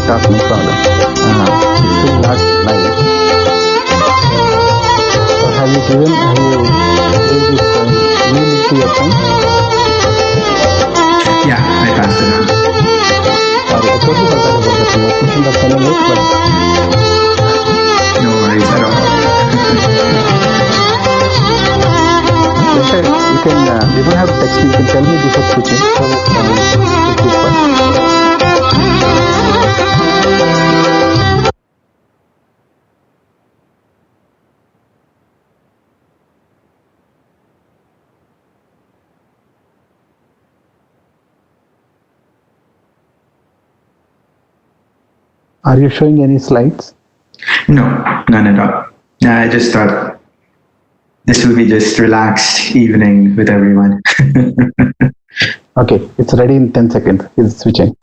talk, no problem. It's still not live. So have you gave this email to your friend? Yeah, I passed it on. Sorry, I totally forgot about that. I was thinking of sending it, but No worries at all. later you don't have to text me, you can tell me before switching. So take this one. Are you showing any slides? No, none at all. I just thought this will be just relaxed evening with everyone. Okay, it's ready in 10 seconds. It's switching.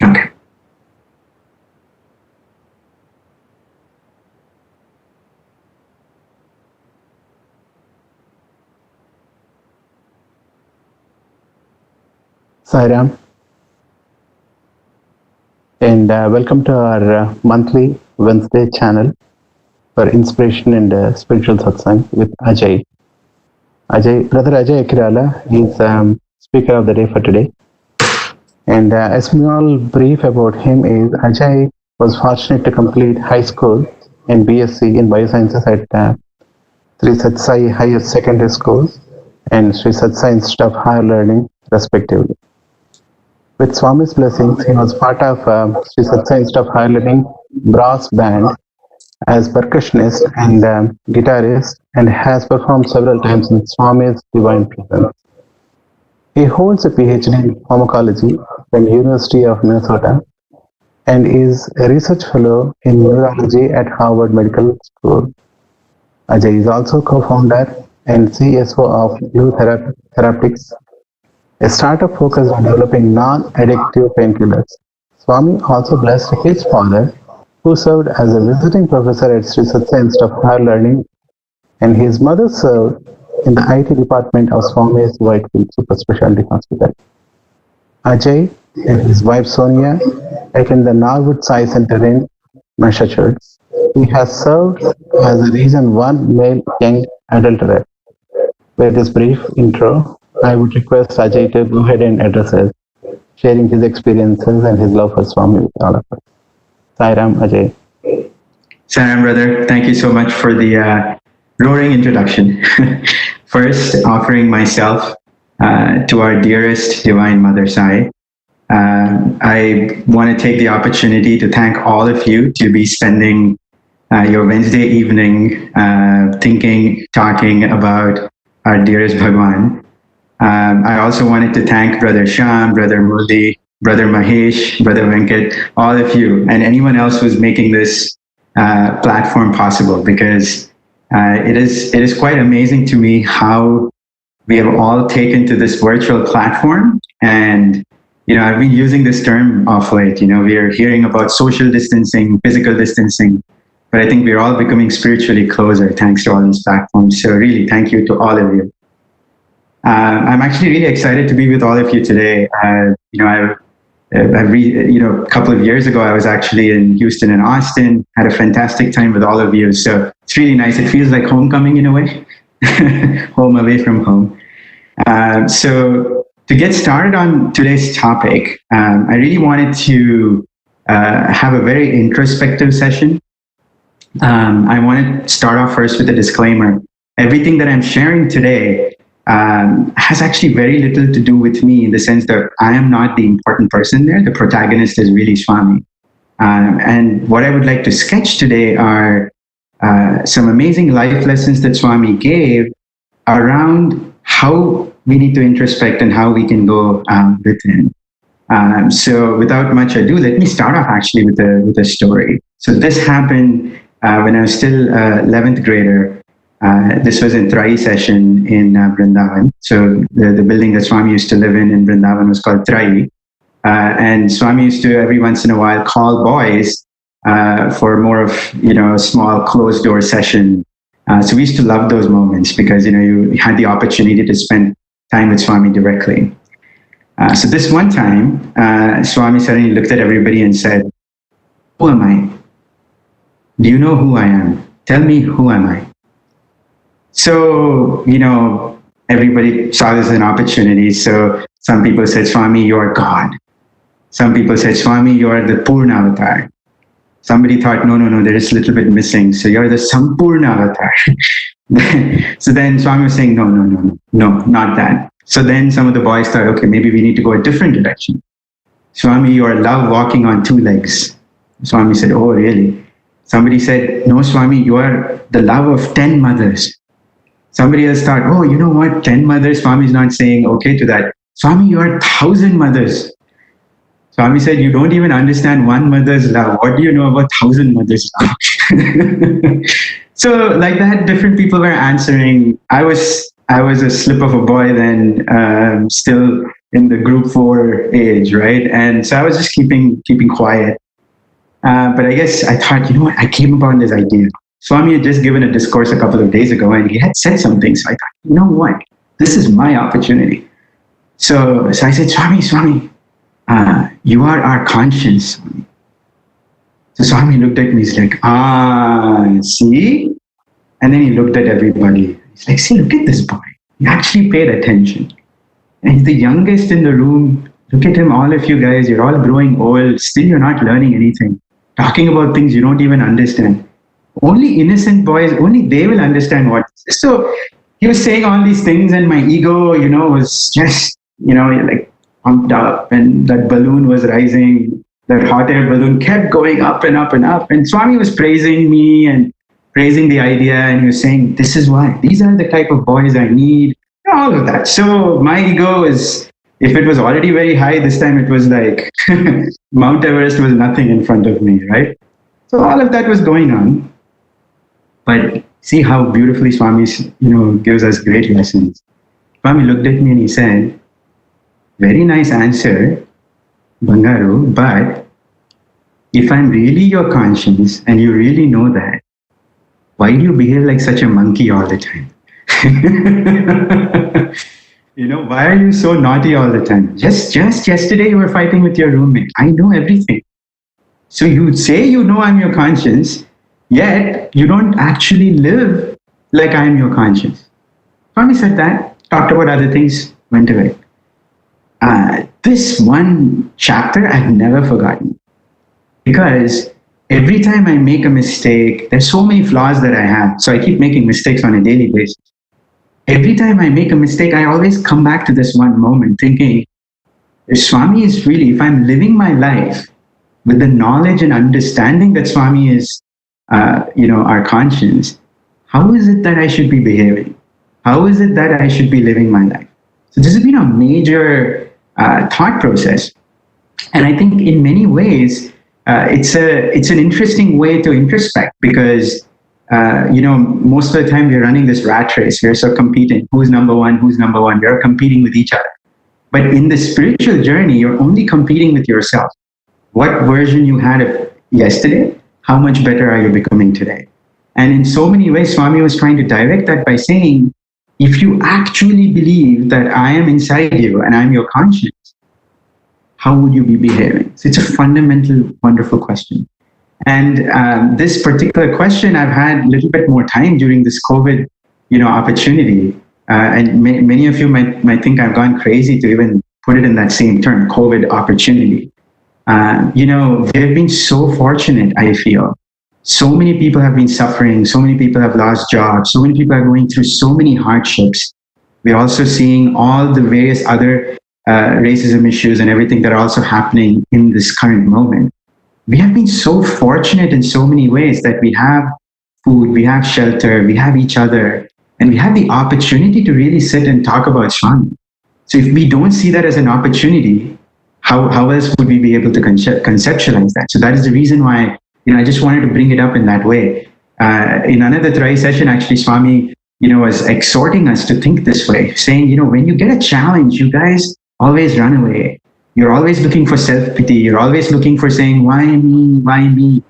Okay. Sairam, and welcome to our monthly Wednesday channel for inspiration and spiritual satsang with Ajay. Brother Ajay Yekkirala is speaker of the day for today. And a small brief about him is Ajay was fortunate to complete high school and BSc in biosciences at Sri Satsai Higher Secondary School and Sri Satsai Institute of Higher Learning, respectively. With Swami's blessings, he was part of Sri Satsai Institute of Higher Learning brass band as percussionist and guitarist, and has performed several times in Swami's divine presence. He holds a PhD in pharmacology from University of Minnesota and is a research fellow in neurology at Harvard Medical School. Ajay is also co-founder and CSO of Blue Therapeutics, a startup focused on developing non-addictive painkillers. Swami also blessed his father, who served as a visiting professor at Sri Satsai Institute of Higher Learning, and his mother served in the IT department of Swami's Whitefield Super Specialty Hospital. Ajay and his wife Sonia attend the Norwood Sai Center in Massachusetts. He has served as a Region 1 male young adult rep. With this brief intro, I would request Ajay to go ahead and address us, sharing his experiences and his love for Swami with all of us. Sairam, Ajay. Saram, brother, thank you so much for the roaring introduction. First, offering myself to our dearest Divine Mother Sai. I want to take the opportunity to thank all of you to be spending your Wednesday evening talking about our dearest Bhagwan. I also wanted to thank Brother Sham, Brother Murli, Brother Mahesh, Brother Venkat, all of you, and anyone else who's making this platform possible, because it is quite amazing to me how we have all taken to this virtual platform. And I've been using this term of late. We are hearing about social distancing, physical distancing, but I think we're all becoming spiritually closer thanks to all these platforms. So really, thank you to all of you. I'm actually really excited to be with all of you today. A couple of years ago, I was actually in Houston and Austin, had a fantastic time with all of you. So it's really nice. It feels like homecoming in a way, home away from home. So to get started on today's topic, I really wanted to have a very introspective session. I want to start off first with a disclaimer. Everything that I'm sharing today has actually very little to do with me, in the sense that I am not the important person there. The protagonist is really Swami. And what I would like to sketch today are some amazing life lessons that Swami gave around how we need to introspect and how we can go within. So without much ado, let me start off actually with a story. So this happened when I was still 11th grader. This was in Trai session in Vrindavan. So the building that Swami used to live in Vrindavan was called Trai. And Swami used to every once in a while call boys for more of, a small closed door session. So we used to love those moments because, you had the opportunity to spend time with Swami directly. So this one time, Swami suddenly looked at everybody and said, who am I? Do you know who I am? Tell me, who am I? So, everybody saw this as an opportunity. So some people said, Swami, you're God. Some people said, Swami, you're the Purna avatar. Somebody thought, no, there is a little bit missing. So you're the Sampurna avatar. So then Swami was saying, no, not that. So then some of the boys thought, okay, maybe we need to go a different direction. Swami, you are love walking on two legs. Swami said, oh, really? Somebody said, no, Swami, you are the love of 10 mothers. Somebody else thought, oh, you know what? 10 mothers, Swami is not saying okay to that. Swami, you are 1,000 mothers. Swami said, you don't even understand one mother's love. What do you know about 1,000 mothers' love? So like that, different people were answering. I was a slip of a boy then, still in the group 4 age, right? And so I was just keeping quiet. But I guess I thought, you know what? I came upon this idea. Swami had just given a discourse a couple of days ago, and he had said something. So I thought, you know what? This is my opportunity. So I said, Swami, you are our conscience. So Swami looked at me, he's like, see? And then he looked at everybody. He's like, see, look at this boy. He actually paid attention. And he's the youngest in the room. Look at him, all of you guys, you're all growing old. Still, you're not learning anything. Talking about things you don't even understand. Only innocent boys, only they will understand what. So he was saying all these things, and my ego, was just, like pumped up, and that balloon was rising. That hot air balloon kept going up and up and up. And Swami was praising me and praising the idea, and he was saying, this is why. These are the type of boys I need. All of that. So my ego is, if it was already very high, this time it was like Mount Everest was nothing in front of me, right? So all of that was going on. But see how beautifully Swami, gives us great lessons. Swami looked at me and he said, very nice answer, Bangaru, but if I'm really your conscience and you really know that, why do you behave like such a monkey all the time? Why are you so naughty all the time? Just yesterday you were fighting with your roommate. I know everything. So you say you know I'm your conscience, yet you don't actually live like I'm your conscience. Swami said that, talked about other things, went away. This one chapter I've never forgotten, because every time I make a mistake, there's so many flaws that I have. So I keep making mistakes on a daily basis. Every time I make a mistake, I always come back to this one moment thinking, if Swami is really, if I'm living my life with the knowledge and understanding that Swami is, our conscience, how is it that I should be behaving? How is it that I should be living my life? So this has been a major thought process. And I think in many ways, it's an interesting way to introspect, because most of the time we're running this rat race. We're so competing. Who's number one? We're competing with each other. But in the spiritual journey, you're only competing with yourself. What version you had of yesterday, how much better are you becoming today? And in so many ways, Swami was trying to direct that by saying, if you actually believe that I am inside you and I'm your conscience, how would you be behaving? So it's a fundamental, wonderful question. And this particular question, I've had a little bit more time during this COVID, opportunity. And many of you might think I've gone crazy to even put it in that same term, COVID opportunity. They've been so fortunate, I feel. So many people have been suffering. So many people have lost jobs. So many people are going through so many hardships. We're also seeing all the various other racism issues and everything that are also happening in this current moment. We have been so fortunate in so many ways that we have food, we have shelter, we have each other, and we have the opportunity to really sit and talk about Swami. So if we don't see that as an opportunity, how else would we be able to conceptualize that? So that is the reason why, I just wanted to bring it up in that way. In another Trai session, actually, Swami, was exhorting us to think this way, saying, when you get a challenge, you guys always run away. You're always looking for self-pity. You're always looking for saying, why me? Why me?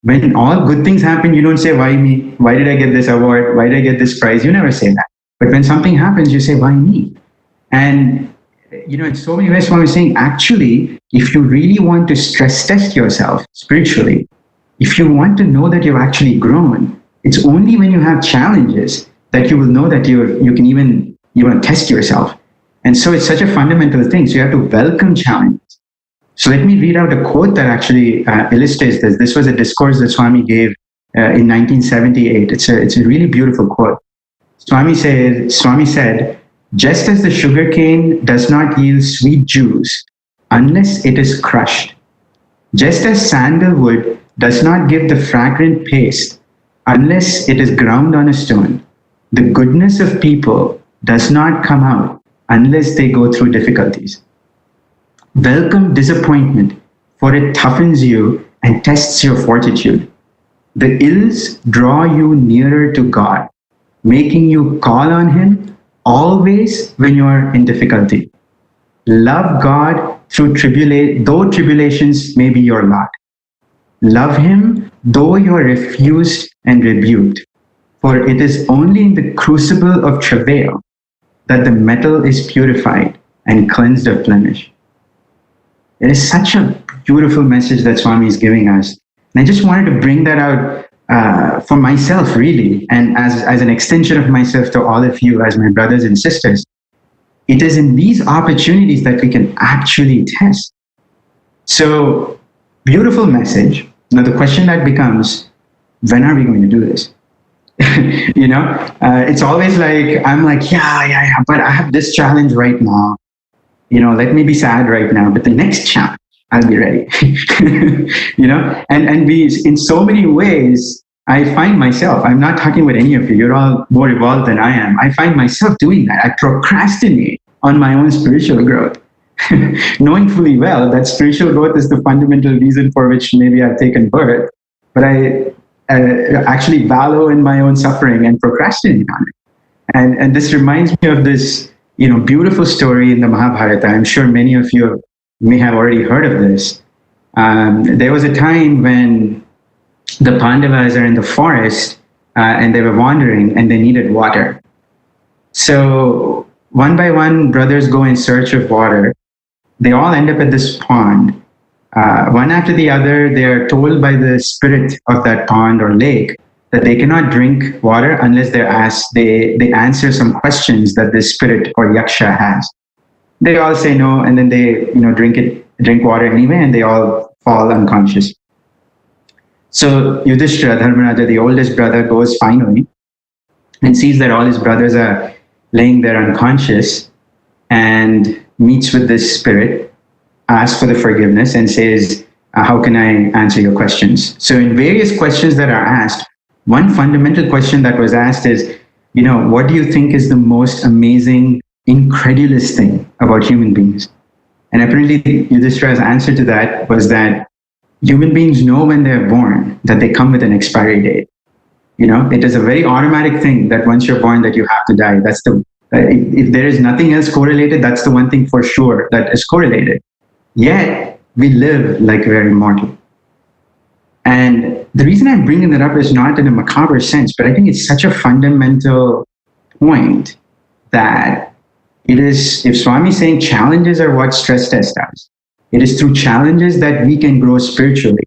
When all good things happen, you don't say, why me? Why did I get this award? Why did I get this prize? You never say that. But when something happens, you say, why me? And in so many ways, Swami is saying, actually, if you really want to stress test yourself spiritually, if you want to know that you've actually grown, it's only when you have challenges that you will know that you can even test yourself. And so it's such a fundamental thing. So you have to welcome challenges. So let me read out a quote that actually illustrates this. This was a discourse that Swami gave in 1978. It's a really beautiful quote. Swami said, just as the sugarcane does not yield sweet juice unless it is crushed, just as sandalwood does not give the fragrant paste unless it is ground on a stone, the goodness of people does not come out unless they go through difficulties. Welcome disappointment, for it toughens you and tests your fortitude. The ills draw you nearer to God, making you call on Him always when you are in difficulty. Love God though tribulations may be your lot. Love Him though you are refused and rebuked, for it is only in the crucible of travail that the metal is purified and cleansed of blemish. It is such a beautiful message that Swami is giving us. And I just wanted to bring that out for myself, really, and as an extension of myself to all of you as my brothers and sisters. It is in these opportunities that we can actually test. So, beautiful message. Now, the question that becomes, when are we going to do this? It's always like, I'm like, yeah, but I have this challenge right now. Let me be sad right now, but the next challenge, I'll be ready. And we, in so many ways, I find myself, I'm not talking with any of you, you're all more evolved than I am. I find myself doing that. I procrastinate on my own spiritual growth, knowing fully well that spiritual growth is the fundamental reason for which maybe I've taken birth, but I actually wallow in my own suffering and procrastinate on it. And this reminds me of this, beautiful story in the Mahabharata. I'm sure many of you may have already heard of this. There was a time when the Pandavas are in the forest and they were wandering and they needed water. So one by one, brothers go in search of water. They all end up at this pond. One after the other, they are told by the spirit of that pond or lake that they cannot drink water unless they're asked, they answer some questions that the spirit or yaksha has. They all say no, and then they drink water anyway, and they all fall unconscious. So Yudhishthira, Dharmaraja, the oldest brother, goes finally and sees that all his brothers are laying there unconscious and meets with this spirit, asks for the forgiveness and says, how can I answer your questions? So in various questions that are asked, one fundamental question that was asked is, what do you think is the most amazing, incredulous thing about human beings? And apparently Yudhishthira's answer to that was that human beings know when they're born that they come with an expiry date. It is a very automatic thing that once you're born that you have to die. That's if there is nothing else correlated, that's the one thing for sure that is correlated. Yet we live like we're immortal. And the reason I'm bringing that up is not in a macabre sense, but I think it's such a fundamental point that it is, if Swami is saying challenges are what stress test does, it is through challenges that we can grow spiritually.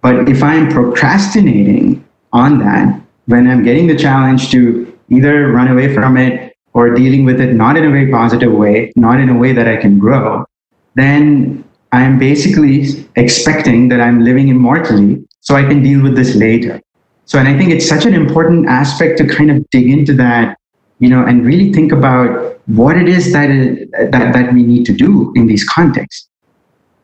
But if I'm procrastinating on that, when I'm getting the challenge to either run away from it or dealing with it not in a very positive way, not in a way that I can grow, then I'm basically expecting that I'm living immortally so I can deal with this later. So, and I think it's such an important aspect to kind of dig into that, and really think about what it is that we need to do in these contexts.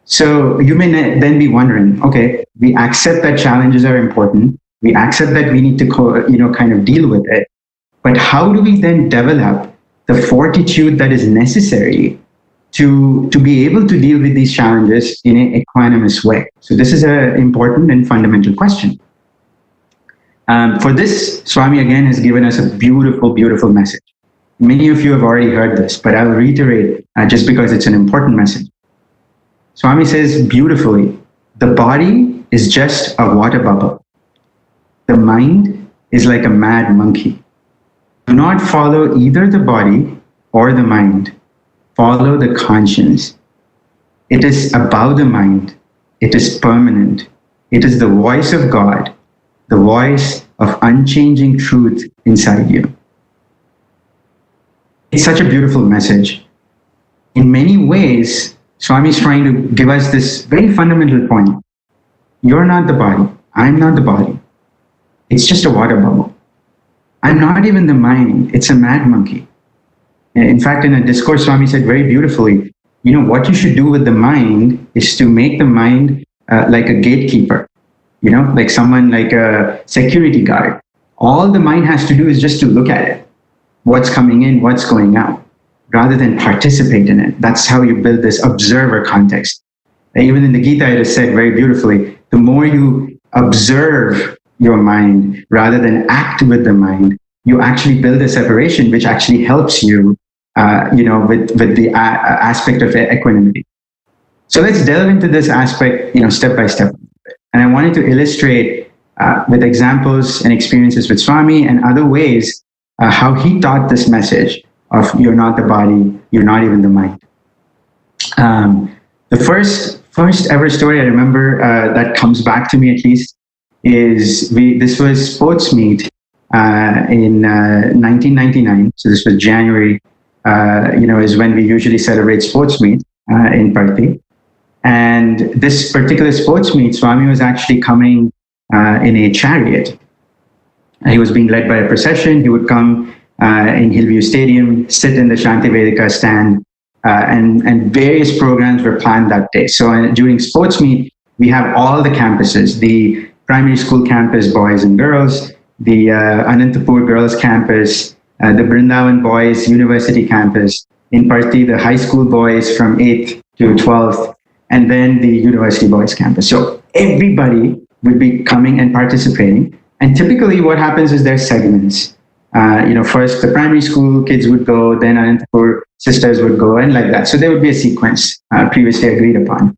So you may then be wondering, okay, we accept that challenges are important. We accept that we need to, kind of deal with it. But how do we then develop the fortitude that is necessary to be able to deal with these challenges in an equanimous way? So this is an important and fundamental question. For this, Swami again has given us a beautiful, beautiful message. Many of you have already heard this, but I'll reiterate just because it's an important message. Swami says beautifully, the body is just a water bubble. The mind is like a mad monkey. Do not follow either the body or the mind. follow the conscience. It is above the mind. It is permanent. It is the voice of God, the voice of unchanging truth inside you. It's such a beautiful message. In many ways, Swami is trying to give us this very fundamental point. You're not the body. I'm not the body. It's just a water bubble. I'm not even the mind. It's a mad monkey. In fact, in a discourse, Swami said very beautifully, what you should do with the mind is to make the mind like a gatekeeper, like someone like a security guard. All the mind has to do is just to look at it. What's coming in, what's going out, rather than participate in it. That's how you build this observer context. Even in the Gita, it is said very beautifully, the more you observe your mind rather than act with the mind, you actually build a separation which actually helps you, with the aspect of equanimity. So let's delve into this aspect, step by step. And I wanted to illustrate with examples and experiences with Swami and other ways how he taught this message of you're not the body, you're not even the mind. The first ever story I remember that comes back to me at least is this was sports meet in 1999. So this was January, is when we usually celebrate sports meet in Parthi. And this particular sports meet, Swami was actually coming in a chariot. He was being led by a procession. He would come in Hillview Stadium, sit in the Shanti Vedika stand, and various programs were planned that day. So during sports meet, we have all the campuses, the primary school campus, boys and girls, the Anantapur girls campus, the Brindavan boys university campus, in Parthi, the high school boys from 8th to 12th, and then the university boys campus. So everybody would be coming and participating. And typically what happens is there's segments. First the primary school kids would go, then Anantapur sisters would go, and like that. So there would be a sequence previously agreed upon.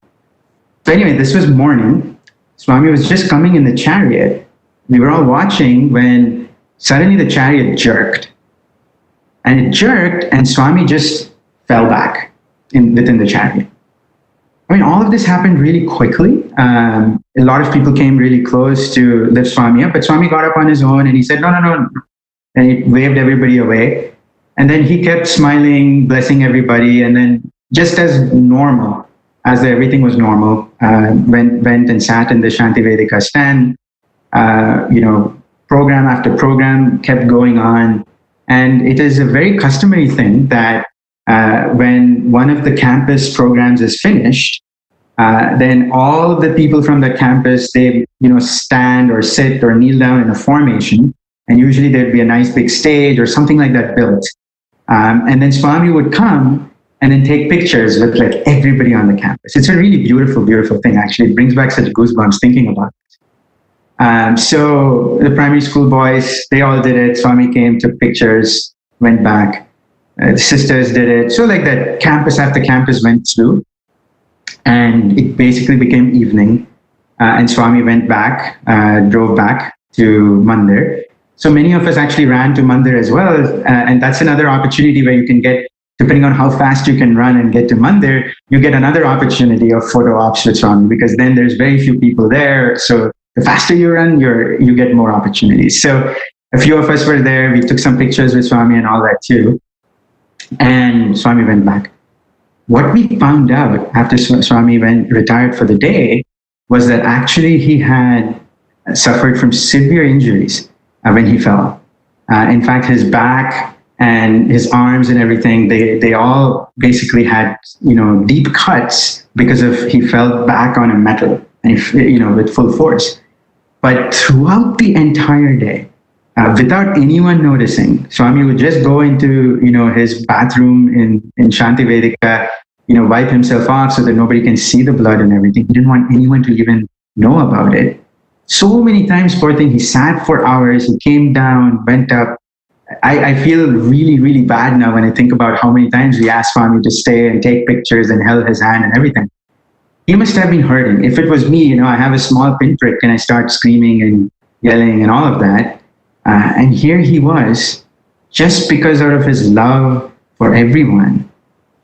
So anyway, this was morning. Swami was just coming in the chariot. We were all watching when suddenly the chariot jerked. And it jerked, and Swami just fell back within the chariot. I mean, all of this happened really quickly. A lot of people came really close to lift Swami up, but Swami got up on his own and he said, no. And he waved everybody away. And then he kept smiling, blessing everybody. And then just as normal, as everything was normal, went and sat in the Shanti Vedika stand. Program after program kept going on. And it is a very customary thing that when one of the campus programs is finished, then all the people from the campus, they stand or sit or kneel down in a formation, and usually there'd be a nice big stage or something like that built. And then Swami would come and then take pictures with like everybody on the campus. It's a really beautiful, beautiful thing. Actually, it brings back such goosebumps thinking about it. So the primary school boys, they all did it. Swami came, took pictures, went back. The sisters did it. So like that campus after campus went through, and it basically became evening. And Swami went back, drove back to Mandir. So many of us actually ran to Mandir as well. And that's another opportunity where you can get, depending on how fast you can run and get to Mandir, you get another opportunity of photo ops with Swami, because then there's very few people there. So the faster you run, you get more opportunities. So a few of us were there. We took some pictures with Swami and all that too. And Swami went back. What we found out after Swami retired for the day was that actually he had suffered from severe injuries when he fell. In fact, his back and his arms and everything, they all basically had deep cuts because of he fell back on a metal and with full force. But throughout the entire day, without anyone noticing, Swami would just go into his bathroom in Shanti Vedika, wipe himself off so that nobody can see the blood and everything. He didn't want anyone to even know about it. So many times, poor thing, he sat for hours, he came down, went up. I feel really, really bad now when I think about how many times we asked Swami to stay and take pictures and held his hand and everything. He must have been hurting. If it was me, I have a small pinprick and I start screaming and yelling and all of that. And here he was, just because out of his love for everyone,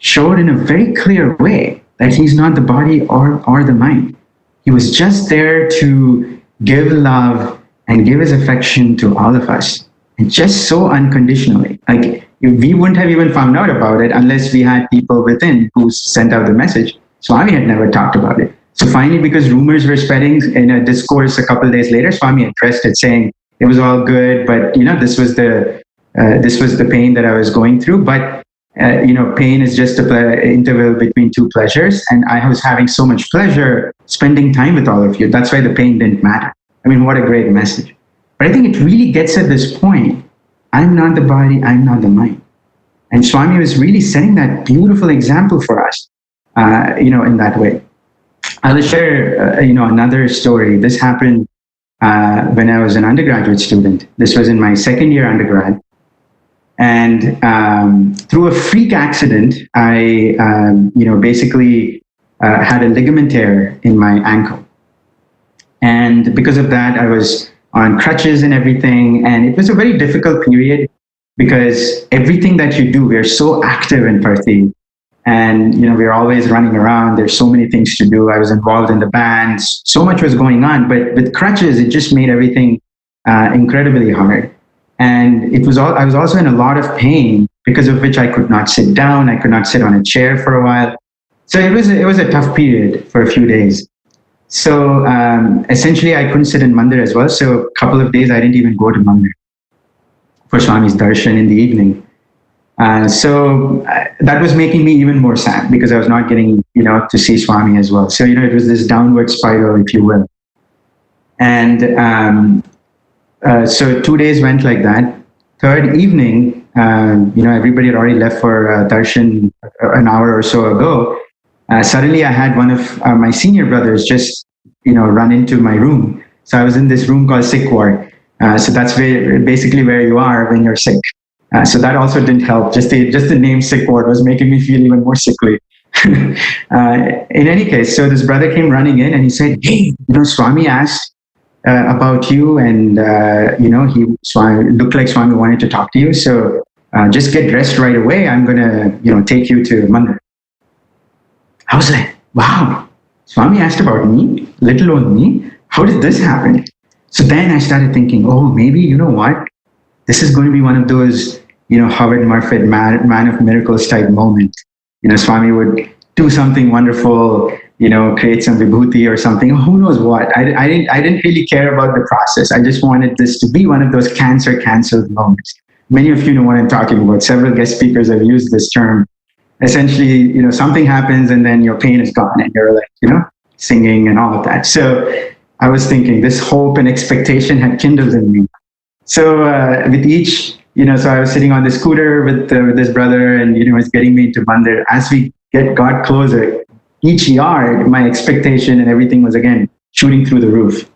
showed in a very clear way that he's not the body or the mind. He was just there to give love and give his affection to all of us, and just so unconditionally. Like, we wouldn't have even found out about it unless we had people within who sent out the message. Swami had never talked about it. So finally, because rumors were spreading in a discourse a couple of days later, Swami addressed it, saying it was all good, but this was the pain that I was going through. But pain is just an interval between two pleasures, and I was having so much pleasure spending time with all of you. That's why the pain didn't matter. I mean, what a great message. But I think it really gets at this point. I'm not the body, I'm not the mind. And Swami was really setting that beautiful example for us, in that way. I'll share, another story. This happened when I was an undergraduate student. This was in my second year undergrad. And through a freak accident, I, basically had a ligament tear in my ankle. And because of that, I was on crutches and everything. And it was a very difficult period because everything that you do, we're so active in Parthi. And, we're always running around. There's so many things to do. I was involved in the bands. So much was going on. But with crutches, it just made everything incredibly hard. And I was also in a lot of pain, because of which I could not sit down. I could not sit on a chair for a while. So it was a tough period for a few days. So essentially, I couldn't sit in Mandir as well. So a couple of days, I didn't even go to Mandir for Swami's darshan in the evening. So that was making me even more sad, because I was not getting, to see Swami as well. So, it was this downward spiral, if you will. And so 2 days went like that. Third evening, everybody had already left for darshan an hour or so ago. Suddenly, I had one of my senior brothers just, run into my room. So I was in this room called sick ward. So that's basically where you are when you're sick. So that also didn't help. Just the name sick ward was making me feel even more sickly. In any case, so this brother came running in and he said, "Hey, Swami asked about you, and Swami looked like Swami wanted to talk to you. So just get dressed right away. I'm gonna, take you to Mandir." I was like, wow, Swami asked about me, let alone me. How did this happen? So then I started thinking, oh, maybe, you know what? This is going to be one of those, Howard Murphy, man of miracles type moments. Swami would do something wonderful, create some vibhuti or something. Who knows what? I didn't really care about the process. I just wanted this to be one of those canceled moments. Many of you know what I'm talking about. Several guest speakers have used this term. Essentially, something happens and then your pain is gone and you're like, singing and all of that. So I was thinking this hope and expectation had kindled in me. So with each, so I was sitting on the scooter with this brother, and, it's getting me into Mandir. As we got closer, each yard, my expectation and everything was again shooting through the roof.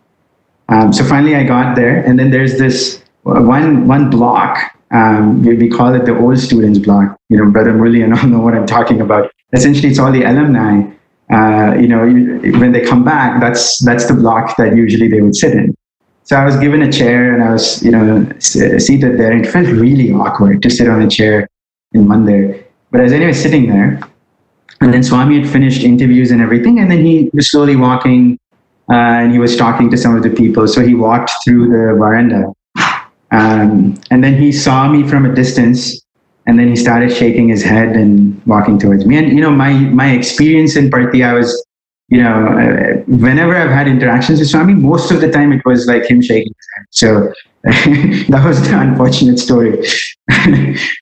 So finally I got there, and then there's this one block. We call it the old students block. Brother Murli and all know what I'm talking about. Essentially, it's all the alumni. When they come back, that's the block that usually they would sit in. So I was given a chair and I was, seated there, and it felt really awkward to sit on a chair in Mandir. But I was anyway sitting there, and then Swami had finished interviews and everything, and then he was slowly walking, and he was talking to some of the people. So he walked through the veranda. And then he saw me from a distance, and then he started shaking his head and walking towards me. And, my experience in Parthi, I was, whenever I've had interactions with Swami, most of the time it was like him shaking his head. So that was the unfortunate story.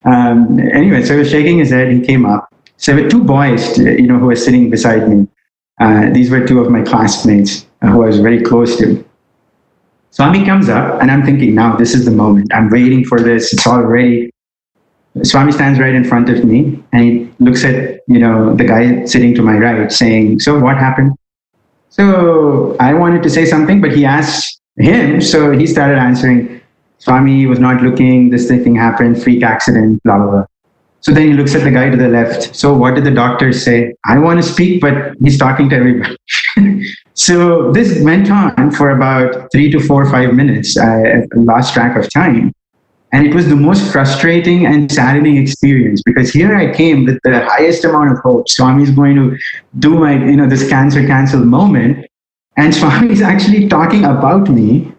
Anyway, so he was shaking his head. He came up. So there were two boys, who were sitting beside me. These were two of my classmates who I was very close to. Swami comes up, and I'm thinking, now this is the moment. I'm waiting for this. It's all ready. Swami stands right in front of me, and he looks at, the guy sitting to my right, saying, "So what happened?" So I wanted to say something, but he asked him. So he started answering. Swami was not looking. This thing happened. Freak accident. Blah blah blah. So then he looks at the guy to the left. So what did the doctors say? I want to speak, but he's talking to everybody. So this went on for about 3 to 4 or 5 minutes. I lost track of time. And it was the most frustrating and saddening experience, because here I came with the highest amount of hope. Swami is going to do my, this cancer cancel moment. And Swami is actually talking about me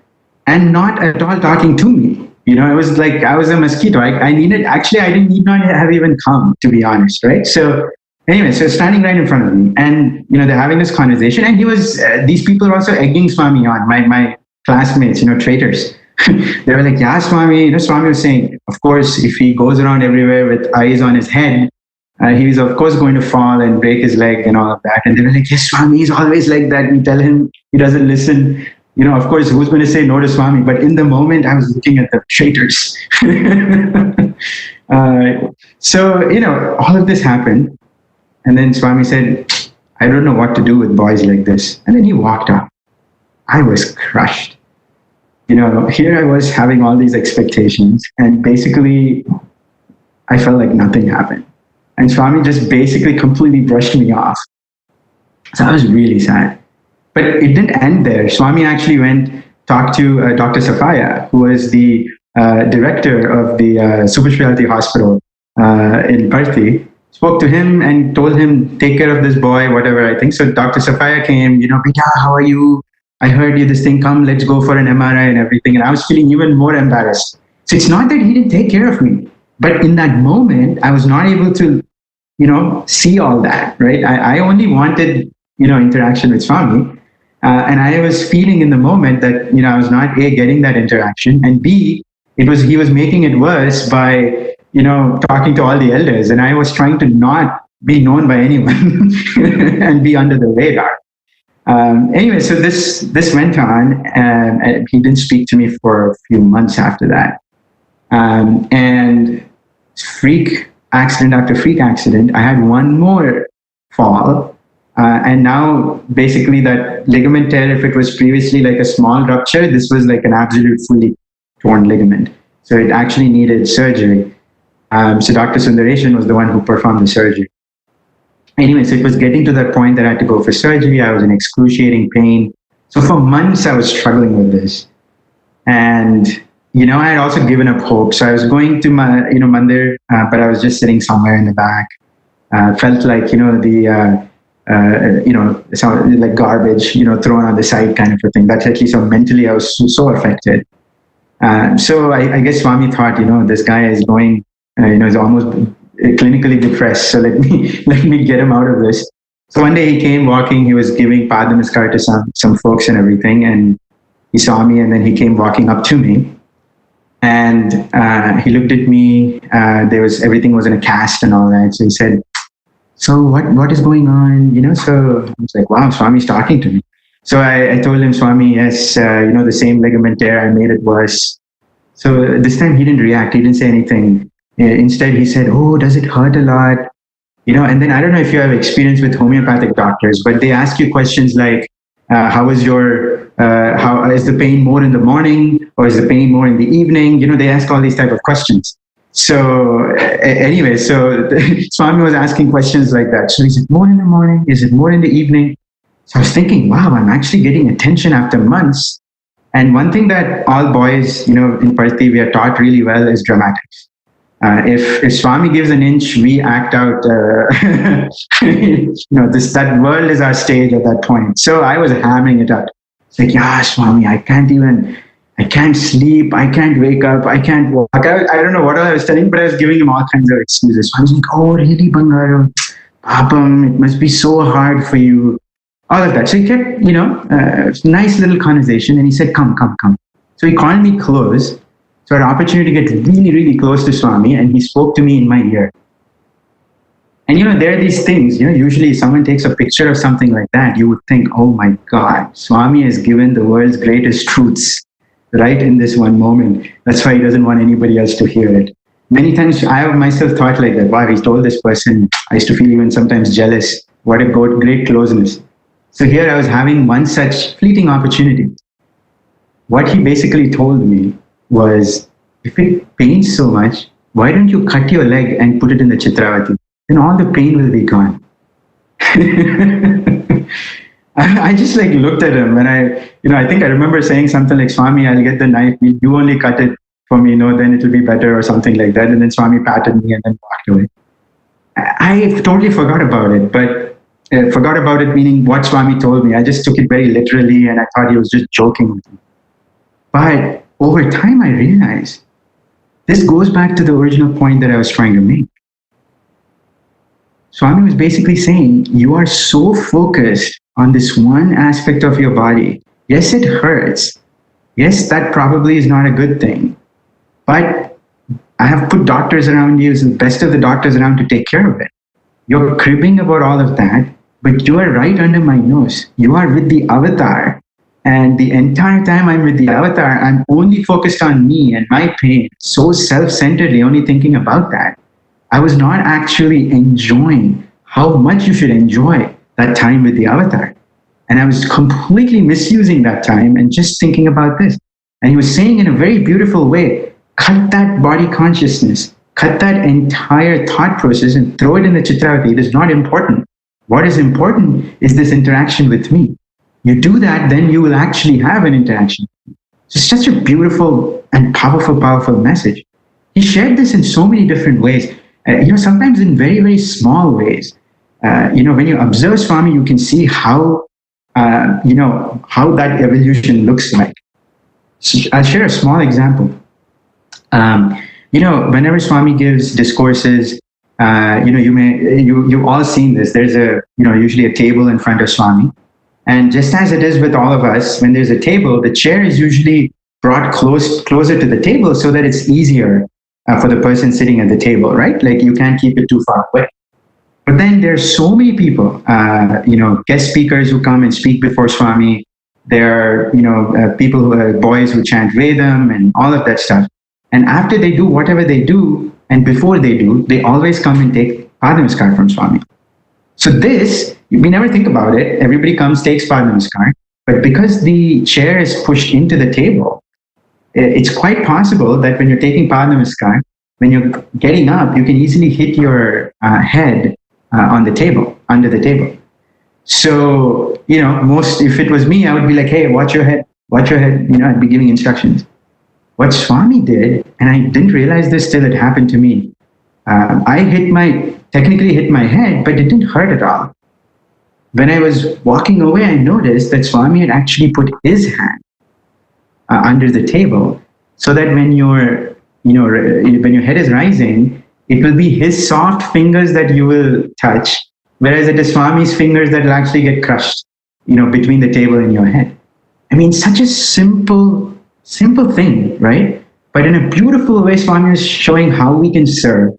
and not at all talking to me. It was like I was a mosquito. I need not have even come, to be honest, right? So anyway, so standing right in front of me, and they're having this conversation, and these people are also egging Swami on, my classmates, traitors. They were like, yeah, Swami, Swami was saying, of course, if he goes around everywhere with eyes on his head, he's of course going to fall and break his leg and all of that. And they were like, yes, Swami, he's always like that. We tell him, he doesn't listen. Of course, who's going to say no to Swami? But in the moment, I was looking at the traitors. So, all of this happened. And then Swami said, I don't know what to do with boys like this. And then he walked out. I was crushed. Here I was having all these expectations, and basically I felt like nothing happened. And Swami just basically completely brushed me off. So I was really sad. But it didn't end there. Swami actually talked to Dr. Safaya, who was the director of the super specialty hospital in Parthi. Spoke to him and told him, take care of this boy, whatever, I think. So Dr. Safaya came, Beta, how are you? I heard you this thing, come, let's go for an MRI and everything. And I was feeling even more embarrassed. So it's not that he didn't take care of me, but in that moment, I was not able to, see all that, right? I only wanted, interaction with Swami. And I was feeling in the moment that, I was not A, getting that interaction, and B, he was making it worse by, talking to all the elders. And I was trying to not be known by anyone and be under the radar. Anyway, so this went on, and he didn't speak to me for a few months after that. And freak accident after freak accident, I had one more fall. And now basically that ligament tear, if it was previously like a small rupture, this was like an absolute fully torn ligament. So it actually needed surgery. So Dr. Sundareshan was the one who performed the surgery. Anyway, so it was getting to that point that I had to go for surgery. I was in excruciating pain. So for months, I was struggling with this. And, I had also given up hope. So I was going to my, mandir, but I was just sitting somewhere in the back. Felt like, some like garbage, thrown on the side kind of a thing. That's at least how mentally I was so affected. So I guess Swami thought, this guy is going, is almost clinically depressed. So let me get him out of this. So one day he came walking, he was giving Pada Namaskar to some folks and everything. And he saw me, and then he came walking up to me. And he looked at me, everything was in a cast and all that. So he said, so what is going on? So I was like, wow, Swami's talking to me. So I told him, Swami, yes, the same ligament tear, I made it worse. So this time he didn't react. He didn't say anything. Instead, he said, oh, does it hurt a lot? And then I don't know if you have experience with homeopathic doctors, but they ask you questions like, how is the pain more in the morning, or is the pain more in the evening? They ask all these type of questions. So anyway, so Swami was asking questions like that. So is it more in the morning? Is it more in the evening? So I was thinking, wow, I'm actually getting attention after months. And one thing that all boys, in Parthi, we are taught really well is dramatics. If Swami gives an inch, we act out, that world is our stage at that point. So I was hamming it up. It's like, yeah, Swami, I can't sleep, I can't wake up, I can't walk. I don't know what I was telling, but I was giving him all kinds of excuses. So I was like, oh, really, Bangaram? Papam, it must be so hard for you. All of that. So he kept, nice little conversation, and he said, come. So he called me close. So I had an opportunity to get really, really close to Swami, and he spoke to me in my ear. And, there are these things, usually someone takes a picture of something like that, you would think, oh my God, Swami has given the world's greatest truths right in this one moment. That's why he doesn't want anybody else to hear it. Many times I have myself thought like that, wow, he told this person, I used to feel even sometimes jealous. What a great closeness. So here I was having one such fleeting opportunity. What he basically told me was, if it pains so much, why don't you cut your leg and put it in the Chitravati? Then all the pain will be gone. I just looked at him, and I think I remember saying something like, Swami, I'll get the knife. You only cut it for me, no, then it'll be better or something like that. And then Swami patted me and then walked away. I totally forgot about it, but forgot about it meaning what Swami told me. I just took it very literally and I thought he was just joking with me. But over time, I realized this goes back to the original point that I was trying to make. Swami was basically saying, you are so focused on this one aspect of your body. Yes, it hurts. Yes, that probably is not a good thing. But I have put doctors around you, the best of the doctors around to take care of it. You're cribbing about all of that, but you are right under my nose. You are with the avatar. And the entire time I'm with the avatar, I'm only focused on me and my pain, so self-centeredly, only thinking about that. I was not actually enjoying how much you should enjoy that time with the avatar. And I was completely misusing that time and just thinking about this. And he was saying in a very beautiful way, cut that body consciousness, cut that entire thought process and throw it in the Chitravati. It is not important. What is important is this interaction with me. You do that, then you will actually have an interaction. It's such a beautiful and powerful message. He shared this in so many different ways. Sometimes in very, very small ways. When you observe Swami, you can see how that evolution looks like. So I'll share a small example. Whenever Swami gives discourses, you've all seen this. There's usually a table in front of Swami. And just as it is with all of us, when there's a table, the chair is usually brought closer to the table so that it's easier for the person sitting at the table, right? Like you can't keep it too far away. But then there's so many people, guest speakers who come and speak before Swami. There are, people who are boys who chant Vedam and all of that stuff. And after they do whatever they do, and before they do, they always come and take Padnamaskar from Swami. So this, we never think about it. Everybody comes, takes Padnamaskar. But because the chair is pushed into the table, it's quite possible that when you're taking Padnamaskar, when you're getting up, you can easily hit your head on the table, under the table. So, if it was me, I would be like, hey, watch your head, I'd be giving instructions. What Swami did, and I didn't realize this till it happened to me, I technically hit my head, but it didn't hurt at all. When I was walking away, I noticed that Swami had actually put his hand under the table so that when your head is rising, it will be his soft fingers that you will touch, whereas it is Swami's fingers that will actually get crushed, between the table and your head. I mean, such a simple thing, right? But in a beautiful way, Swami is showing how we can serve,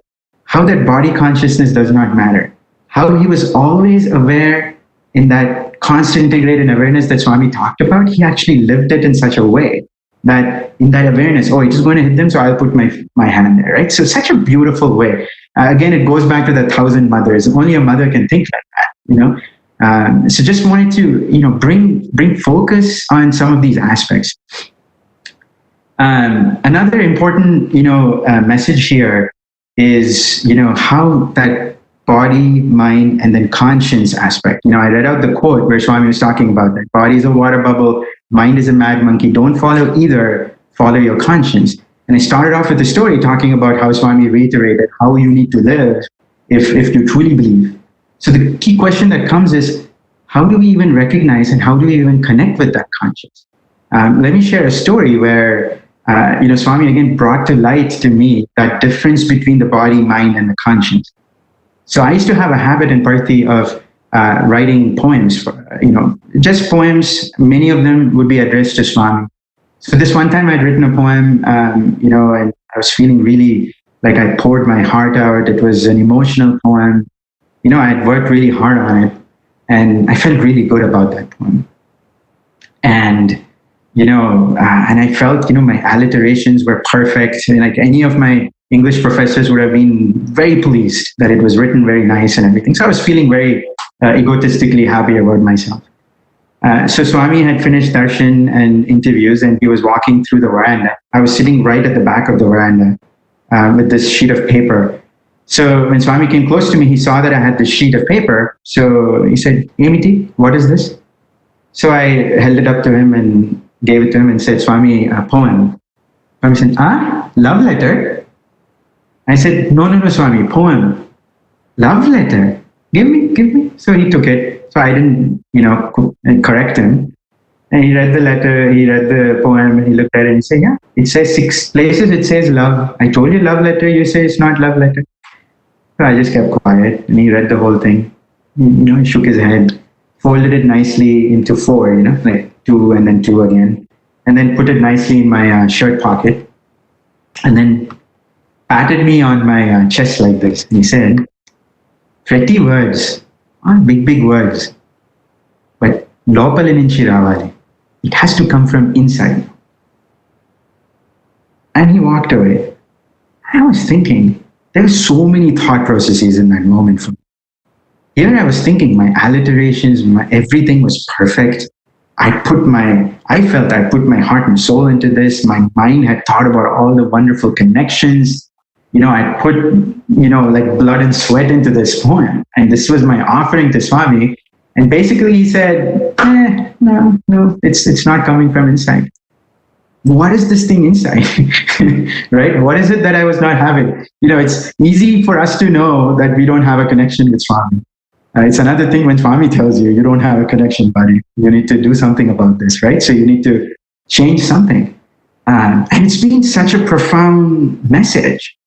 how that body consciousness does not matter, how he was always aware in that constant integrated awareness that Swami talked about. He actually lived it in such a way that in that awareness, it is going to hit them, so I'll put my hand there, right? So such a beautiful way. Again, it goes back to the 1,000 mothers. Only a mother can think like that, So just wanted to, bring focus on some of these aspects. Another important, message here is, how that body, mind, and then conscience aspect. I read out the quote where Swami was talking about that. Body is a water bubble, mind is a mad monkey. Don't follow either, follow your conscience. And I started off with the story talking about how Swami reiterated how you need to live if you truly believe. So the key question that comes is, how do we even recognize and how do we even connect with that conscience? Let me share a story where Swami again brought to light to me that difference between the body, mind, and the conscience. So I used to have a habit in Parthi of writing poems, just poems. Many of them would be addressed to Swami. So this one time I'd written a poem, and I was feeling really like I poured my heart out. It was an emotional poem. I had worked really hard on it, and I felt really good about that poem. And and I felt, my alliterations were perfect. Like any of my English professors would have been very pleased that it was written very nice and everything. So I was feeling very egotistically happy about myself. So Swami had finished darshan and interviews, and he was walking through the veranda. I was sitting right at the back of the veranda with this sheet of paper. So when Swami came close to me, he saw that I had this sheet of paper. So he said, "Amity, what is this?" So I held it up to him and gave it to him and said, "Swami, a poem." Swami said, love letter? I said, no, Swami, poem. Love letter? Give me. So he took it. So I didn't, correct him. And he read the letter, he read the poem, and he looked at it and he said, yeah, it says 6 places, it says love. I told you love letter, you say it's not love letter. So I just kept quiet, and he read the whole thing. He shook his head, folded it nicely into 4, like 2 and then 2 again, and then put it nicely in my shirt pocket, and then patted me on my chest like this. And he said, pretty words, big words, but lopalinichi ravali. It has to come from inside. And he walked away. I was thinking, there were so many thought processes in that moment for me. Here I was thinking my alliterations, everything was perfect. I felt I put my heart and soul into this. My mind had thought about all the wonderful connections. I put, like blood and sweat into this poem. And this was my offering to Swami. And basically he said, no, it's not coming from inside. What is this thing inside? Right? What is it that I was not having? It's easy for us to know that we don't have a connection with Swami. It's another thing when Swami tells you, you don't have a connection, buddy. You need to do something about this, right? So you need to change something. And it's been such a profound message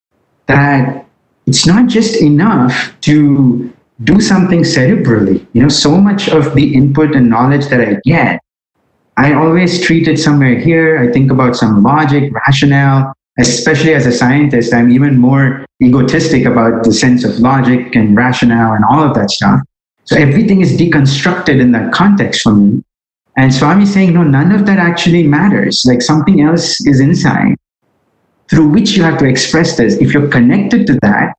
that it's not just enough to do something cerebrally. So much of the input and knowledge that I get, I always treat it somewhere here. I think about some logic, rationale. Especially as a scientist, I'm even more egotistic about the sense of logic and rationale and all of that stuff. So everything is deconstructed in that context for me. And Swami is saying, no, none of that actually matters. Like something else is inside through which you have to express this. If you're connected to that,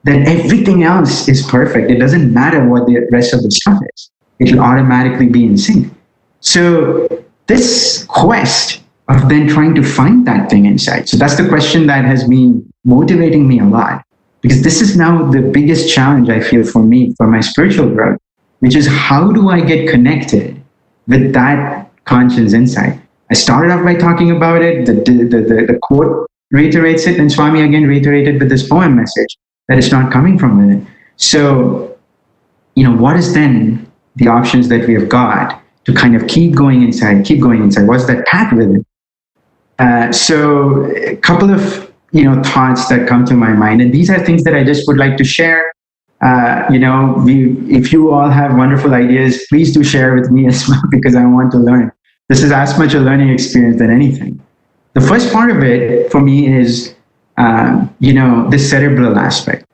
then everything else is perfect. It doesn't matter what the rest of the stuff is. It will automatically be in sync. So this quest of then trying to find that thing inside. So that's the question that has been motivating me a lot, because this is now the biggest challenge I feel for me, for my spiritual growth, which is how do I get connected with that conscience inside? I started off by talking about it. The quote reiterates it, and Swami again reiterated with this poem message that it's not coming from within. So, what is then the options that we have got to kind of keep going inside? What's that path with it? So a couple of thoughts that come to my mind, and these are things that I just would like to share. If you all have wonderful ideas, please do share with me as well, because I want to learn. This is as much a learning experience than anything. The first part of it for me is the cerebral aspect.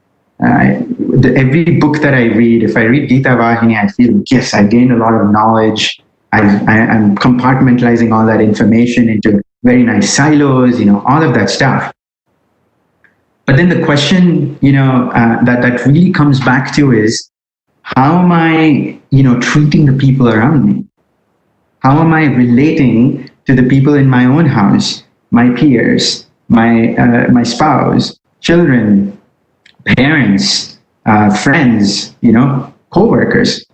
Every book that I read, if I read Gita Vahini, I feel yes, I gained a lot of knowledge. I'm compartmentalizing all that information into very nice silos, all of that stuff. But then the question, that really comes back to is, how am I, treating the people around me? How am I relating to the people in my own house, my peers, my spouse, children, parents, friends, co-workers?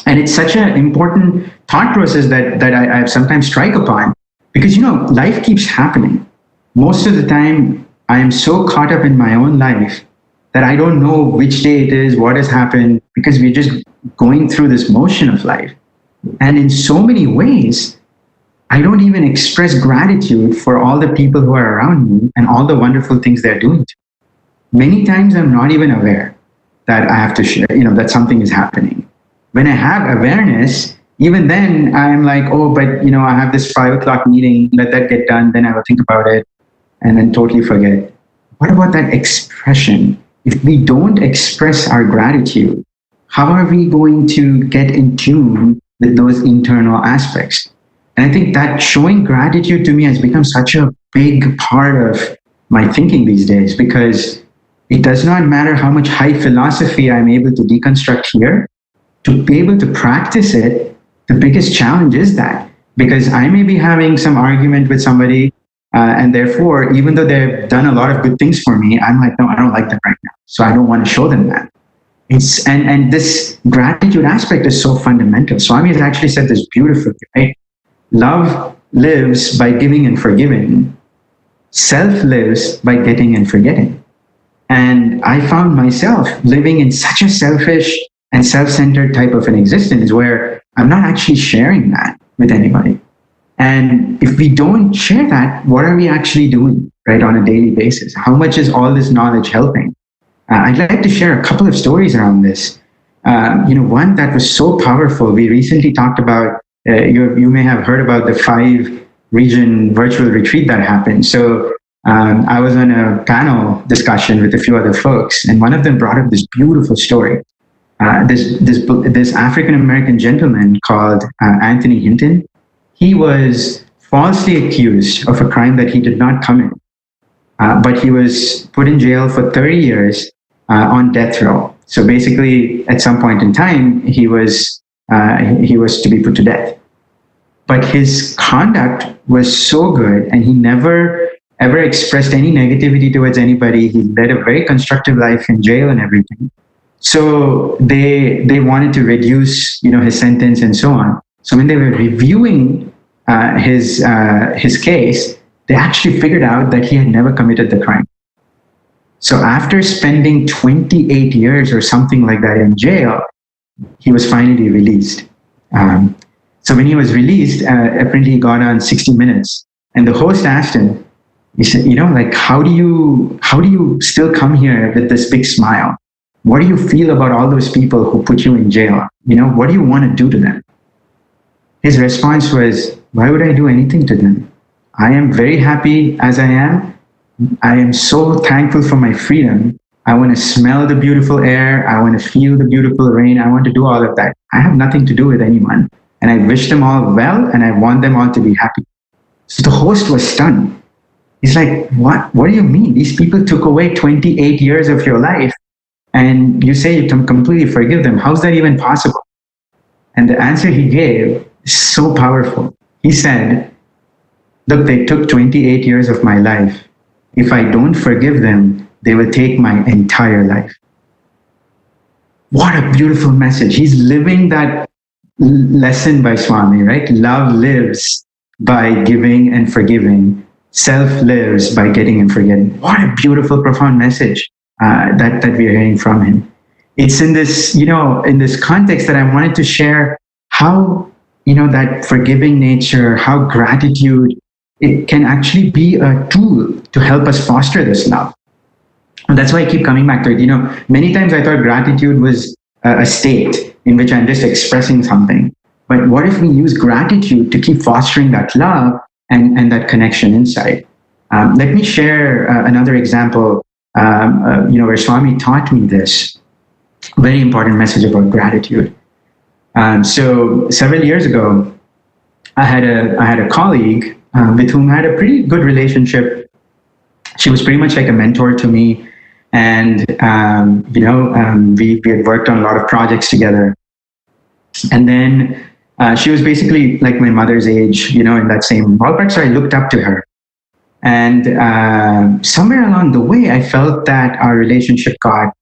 And it's such an important thought process that I sometimes strike upon, because, life keeps happening. Most of the time, I am so caught up in my own life that I don't know which day it is, what has happened, because we're just going through this motion of life. And in so many ways, I don't even express gratitude for all the people who are around me and all the wonderful things they're doing to me. Many times I'm not even aware that I have to share, that something is happening. When I have awareness, even then I'm like, oh, but I have this 5:00 meeting, let that get done, then I will think about it, and then totally forget. What about that expression? If we don't express our gratitude, how are we going to get in tune with those internal aspects? And I think that showing gratitude to me has become such a big part of my thinking these days, because it does not matter how much high philosophy I'm able to deconstruct here. To be able to practice it, the biggest challenge is that, because I may be having some argument with somebody, and therefore, even though they've done a lot of good things for me, I'm like, no, I don't like them right now. So I don't want to show them that. And this gratitude aspect is so fundamental. Swami has actually said this beautifully, right? Love lives by giving and forgiving. Self lives by getting and forgetting. And I found myself living in such a selfish and self centered type of an existence where I'm not actually sharing that with anybody. And if we don't share that, what are we actually doing, right, on a daily basis? How much is all this knowledge helping? I'd like to share a couple of stories around this. One that was so powerful. We recently talked about, you may have heard about the 5-region virtual retreat that happened. So I was on a panel discussion with a few other folks, and one of them brought up this beautiful story. This African American gentleman called Anthony Hinton. He was falsely accused of a crime that he did not commit, but he was put in jail for 30 years on death row. So basically, at some point in time, he was to be put to death. But his conduct was so good, and he never ever expressed any negativity towards anybody. He led a very constructive life in jail and everything. So they wanted to reduce, his sentence and so on. So when they were reviewing his case, they actually figured out that he had never committed the crime. So after spending 28 years or something like that in jail, he was finally released. So when he was released, apparently he got on 60 Minutes, and the host asked him, he said, how do you still come here with this big smile? What do you feel about all those people who put you in jail? What do you want to do to them? His response was, why would I do anything to them? I am very happy as I am. I am so thankful for my freedom. I want to smell the beautiful air. I want to feel the beautiful rain. I want to do all of that. I have nothing to do with anyone. And I wish them all well, and I want them all to be happy. So the host was stunned. He's like, what do you mean? These people took away 28 years of your life, and you say you can completely forgive them. How's that even possible? And the answer he gave is so powerful. He said, look, they took 28 years of my life. If I don't forgive them, they will take my entire life. What a beautiful message. He's living that lesson by Swami, right? Love lives by giving and forgiving. Self lives by getting and forgetting. What a beautiful, profound message that we are hearing from him. It's in this, in this context that I wanted to share how, that forgiving nature, how gratitude, it can actually be a tool to help us foster this love. And that's why I keep coming back to it. Many times I thought gratitude was a state in which I'm just expressing something. But what if we use gratitude to keep fostering that love and that connection inside? Let me share another example, where Swami taught me this very important message about gratitude. So several years ago, I had a colleague with whom I had a pretty good relationship. She was pretty much like a mentor to me. And, we had worked on a lot of projects together. And then she was basically like my mother's age, in that same ballpark. So I looked up to her. And somewhere along the way, I felt that our relationship got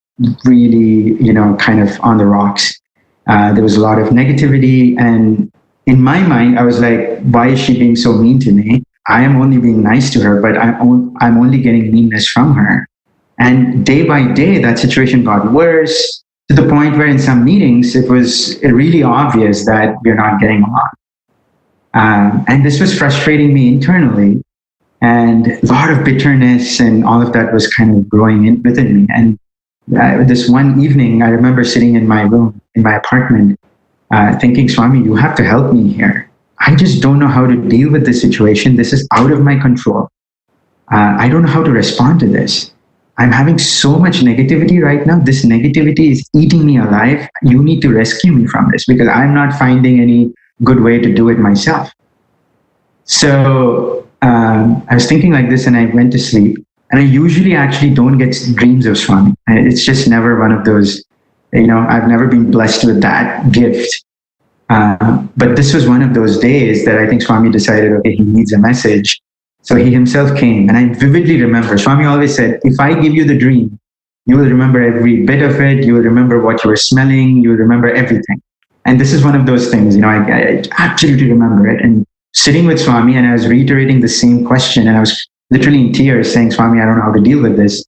really, kind of on the rocks. There was a lot of negativity. And in my mind, I was like, why is she being so mean to me? I am only being nice to her, but I'm only getting meanness from her. And day by day, that situation got worse to the point where in some meetings, it was really obvious that we're not getting along. And this was frustrating me internally. And a lot of bitterness and all of that was kind of growing within me. And this one evening, I remember sitting in my room, in my apartment, thinking, Swami, you have to help me here. I just don't know how to deal with this situation. This is out of my control. I don't know how to respond to this. I'm having so much negativity right now. This negativity is eating me alive. You need to rescue me from this because I'm not finding any good way to do it myself. So I was thinking like this and I went to sleep. And I usually actually don't get dreams of Swami. It's just never one of those, I've never been blessed with that gift. But this was one of those days that I think Swami decided, okay, he needs a message. So he himself came, and I vividly remember, Swami always said, if I give you the dream, you will remember every bit of it, you will remember what you were smelling, you will remember everything. And this is one of those things, I absolutely remember it. And sitting with Swami, and I was reiterating the same question, and I was literally in tears, saying, Swami, I don't know how to deal with this.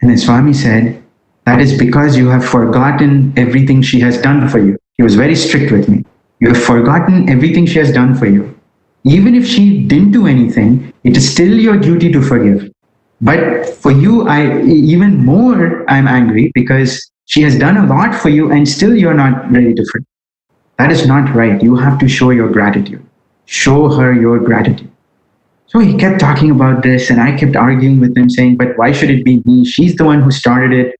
And then Swami said, that is because you have forgotten everything she has done for you. He was very strict with me. You have forgotten everything she has done for you. Even if she didn't do anything, it is still your duty to forgive. But for you, even more, I'm angry because she has done a lot for you and still you're not ready to forgive. That is not right. You have to show your gratitude. Show her your gratitude. So he kept talking about this and I kept arguing with him saying, but why should it be me? She's the one who started it.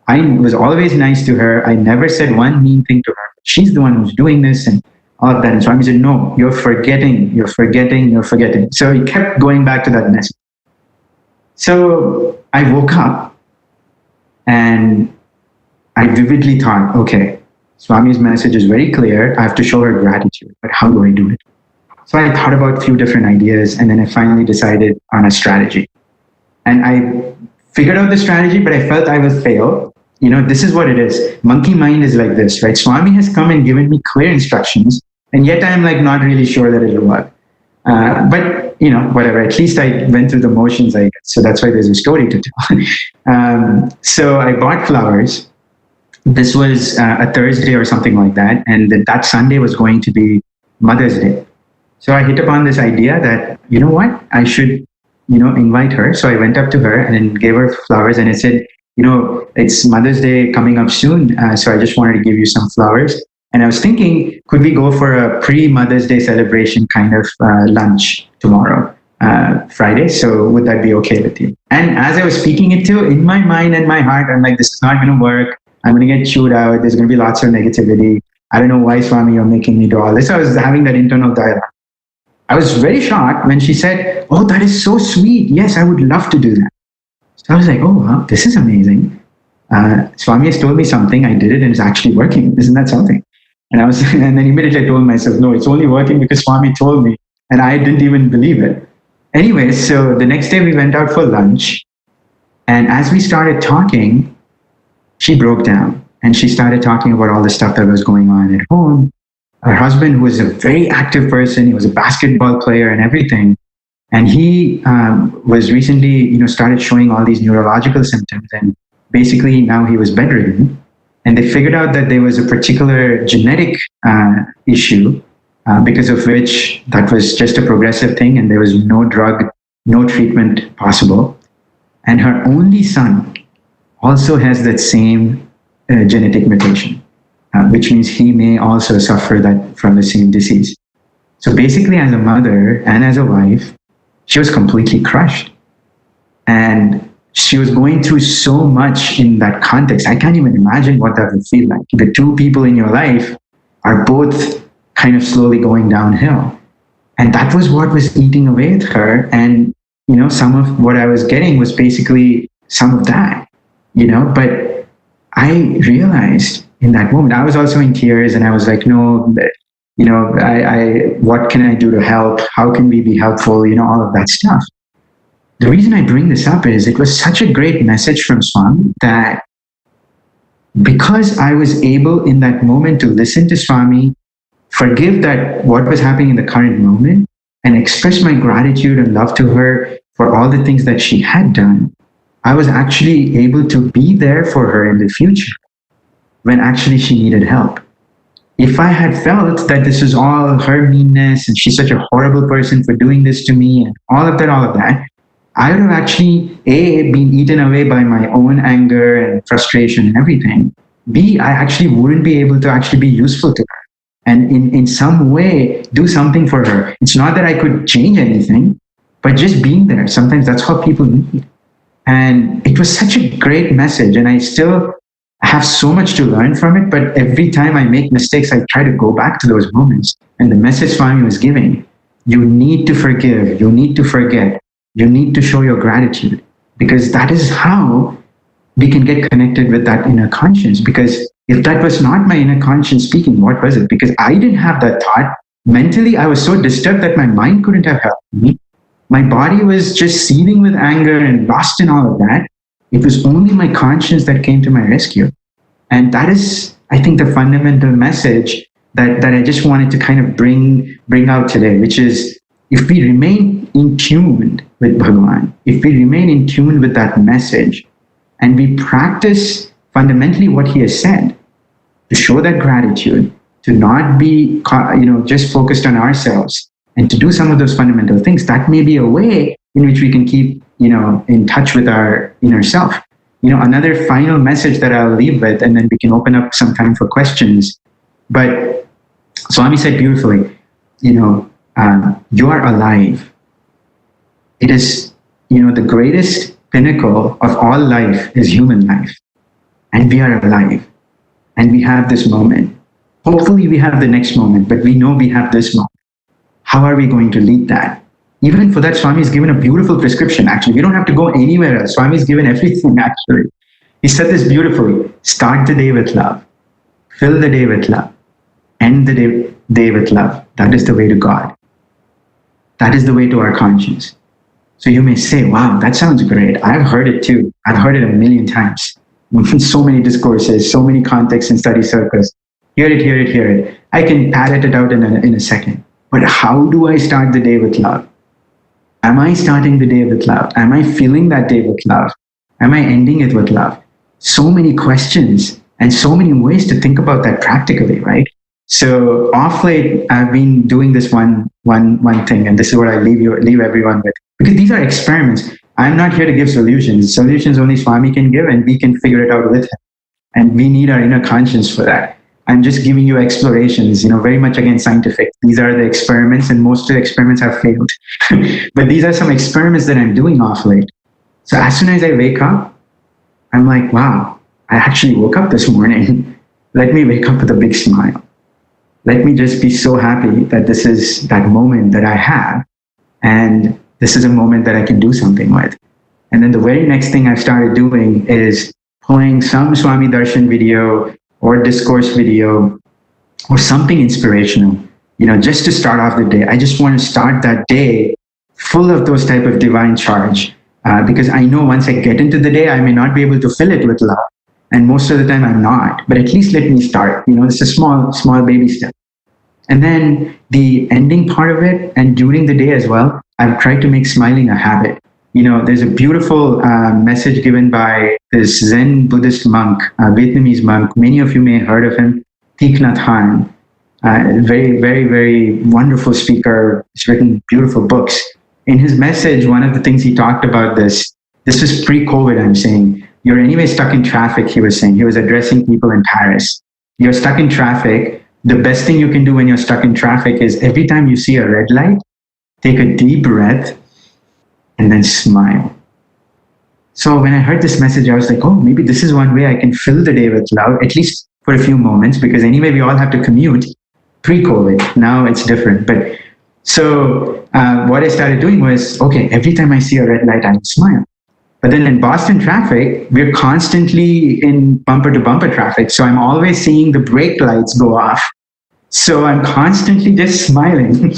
I was always nice to her. I never said one mean thing to her. She's the one who's doing this and all of that. And Swami said, no, you're forgetting, you're forgetting, you're forgetting. So he kept going back to that message. So I woke up and I vividly thought, okay, Swami's message is very clear. I have to show her gratitude, but how do I do it? So I thought about a few different ideas and then I finally decided on a strategy. And I figured out the strategy, but I felt I will fail. You know, this is what it is. Monkey mind is like this, right? Swami has come and given me clear instructions, and yet I'm like not really sure that it'll work. But you know, whatever. At least I went through the motions, I guess. So that's why there's a story to tell. So I bought flowers. This was a Thursday or something like that, and that Sunday was going to be Mother's Day. So I hit upon this idea that, you know what, I should, invite her. So I went up to her and gave her flowers, and I said, it's Mother's Day coming up soon, so I just wanted to give you some flowers. And I was thinking, could we go for a pre-Mother's Day celebration kind of lunch tomorrow, Friday? So would that be okay with you? And as I was speaking it to, in my mind and my heart, I'm like, this is not going to work. I'm going to get chewed out. There's going to be lots of negativity. I don't know why, Swami, you're making me do all this. I was having that internal dialogue. I was very shocked when she said, oh, that is so sweet. Yes, I would love to do that. So I was like, oh, wow, this is amazing. Swami has told me something. I did it and it's actually working. Isn't that something? And and then immediately I told myself, no, it's only working because Swami told me. And I didn't even believe it. Anyway, so the next day we went out for lunch. And as we started talking, she broke down and she started talking about all the stuff that was going on at home. Her husband, who was a very active person, he was a basketball player and everything. And he was recently, started showing all these neurological symptoms. And basically now he was bedridden. And they figured out that there was a particular genetic issue because of which that was just a progressive thing and there was no drug, no treatment possible. And her only son also has that same genetic mutation, which means he may also suffer that from the same disease. So basically, as a mother and as a wife, she was completely crushed. And she was going through so much in that context. I can't even imagine what that would feel like. The two people in your life are both kind of slowly going downhill. And that was what was eating away at her. And, some of what I was getting was basically some of that, but I realized in that moment, I was also in tears and I was like, no, what can I do to help? How can we be helpful? All of that stuff. The reason I bring this up is it was such a great message from Swami that because I was able in that moment to listen to Swami, forgive that what was happening in the current moment and express my gratitude and love to her for all the things that she had done, I was actually able to be there for her in the future when actually she needed help. If I had felt that this was all her meanness and she's such a horrible person for doing this to me and all of that, I would have actually, A, been eaten away by my own anger and frustration and everything. B, I actually wouldn't be able to actually be useful to her and in some way do something for her. It's not that I could change anything, but just being there. Sometimes that's how people need. And it was such a great message. And I still have so much to learn from it. But every time I make mistakes, I try to go back to those moments. And the message Swami was giving, you need to forgive, you need to forget, you need to show your gratitude, because that is how we can get connected with that inner conscience. Because if that was not my inner conscience speaking, what was it? Because I didn't have that thought. Mentally, I was so disturbed that my mind couldn't have helped me. My body was just seething with anger and lost in all of that. It was only my conscience that came to my rescue. And that is, I think, the fundamental message that I just wanted to kind of bring out today, which is if we remain in tune with Bhagavan, if we remain in tune with that message, and we practice fundamentally what he has said, to show that gratitude, to not be just focused on ourselves, and to do some of those fundamental things, that may be a way in which we can keep in touch with our inner self. Another final message that I'll leave with, and then we can open up some time for questions. But Swami said beautifully, you are alive. It is, the greatest pinnacle of all life is human life. And we are alive. And we have this moment. Hopefully we have the next moment, but we know we have this moment. How are we going to lead that? Even for that, Swami has given a beautiful prescription, actually. We don't have to go anywhere else. Swami has given everything, actually. He said this beautifully. Start the day with love. Fill the day with love. End the day with love. That is the way to God. That is the way to our conscience. So you may say, wow, that sounds great. I've heard it too. I've heard it a million times. In so many discourses, so many contexts and study circles. Hear it. I can parrot it out in a second. But how do I start the day with love? Am I starting the day with love? Am I filling that day with love? Am I ending it with love? So many questions and so many ways to think about that practically, right? So off late, I've been doing this one thing, and this is what I leave everyone with. Because these are experiments. I'm not here to give solutions. Solutions only Swami can give, and we can figure it out with him. And we need our inner conscience for that. I'm just giving you explorations, very much again scientific. These are the experiments, and most of the experiments have failed. But these are some experiments that I'm doing off late. So as soon as I wake up, I'm like, wow, I actually woke up this morning. Let me wake up with a big smile. Let me just be so happy that this is that moment that I have. And this is a moment that I can do something with. And then the very next thing I've started doing is playing some Swami Darshan video or discourse video or something inspirational, just to start off the day. I just want to start that day full of those type of divine charge, because I know once I get into the day, I may not be able to fill it with love. And most of the time I'm not, but at least let me start. It's a small baby step. And then the ending part of it, and during the day as well, I've tried to make smiling a habit. There's a beautiful message given by this Zen Buddhist monk, Vietnamese monk. Many of you may have heard of him, Thich Nhat Hanh. Very, very, very wonderful speaker. He's written beautiful books. In his message, one of the things he talked about this was pre-COVID, I'm saying. You're anyway stuck in traffic, he was saying. He was addressing people in Paris. You're stuck in traffic. The best thing you can do when you're stuck in traffic is every time you see a red light, take a deep breath and then smile. So when I heard this message, I was like, oh, maybe this is one way I can fill the day with love, at least for a few moments, because anyway, we all have to commute pre-COVID. Now it's different. But so what I started doing was, okay, every time I see a red light, I smile. But then in Boston traffic, we're constantly in bumper to bumper traffic. So I'm always seeing the brake lights go off. So I'm constantly just smiling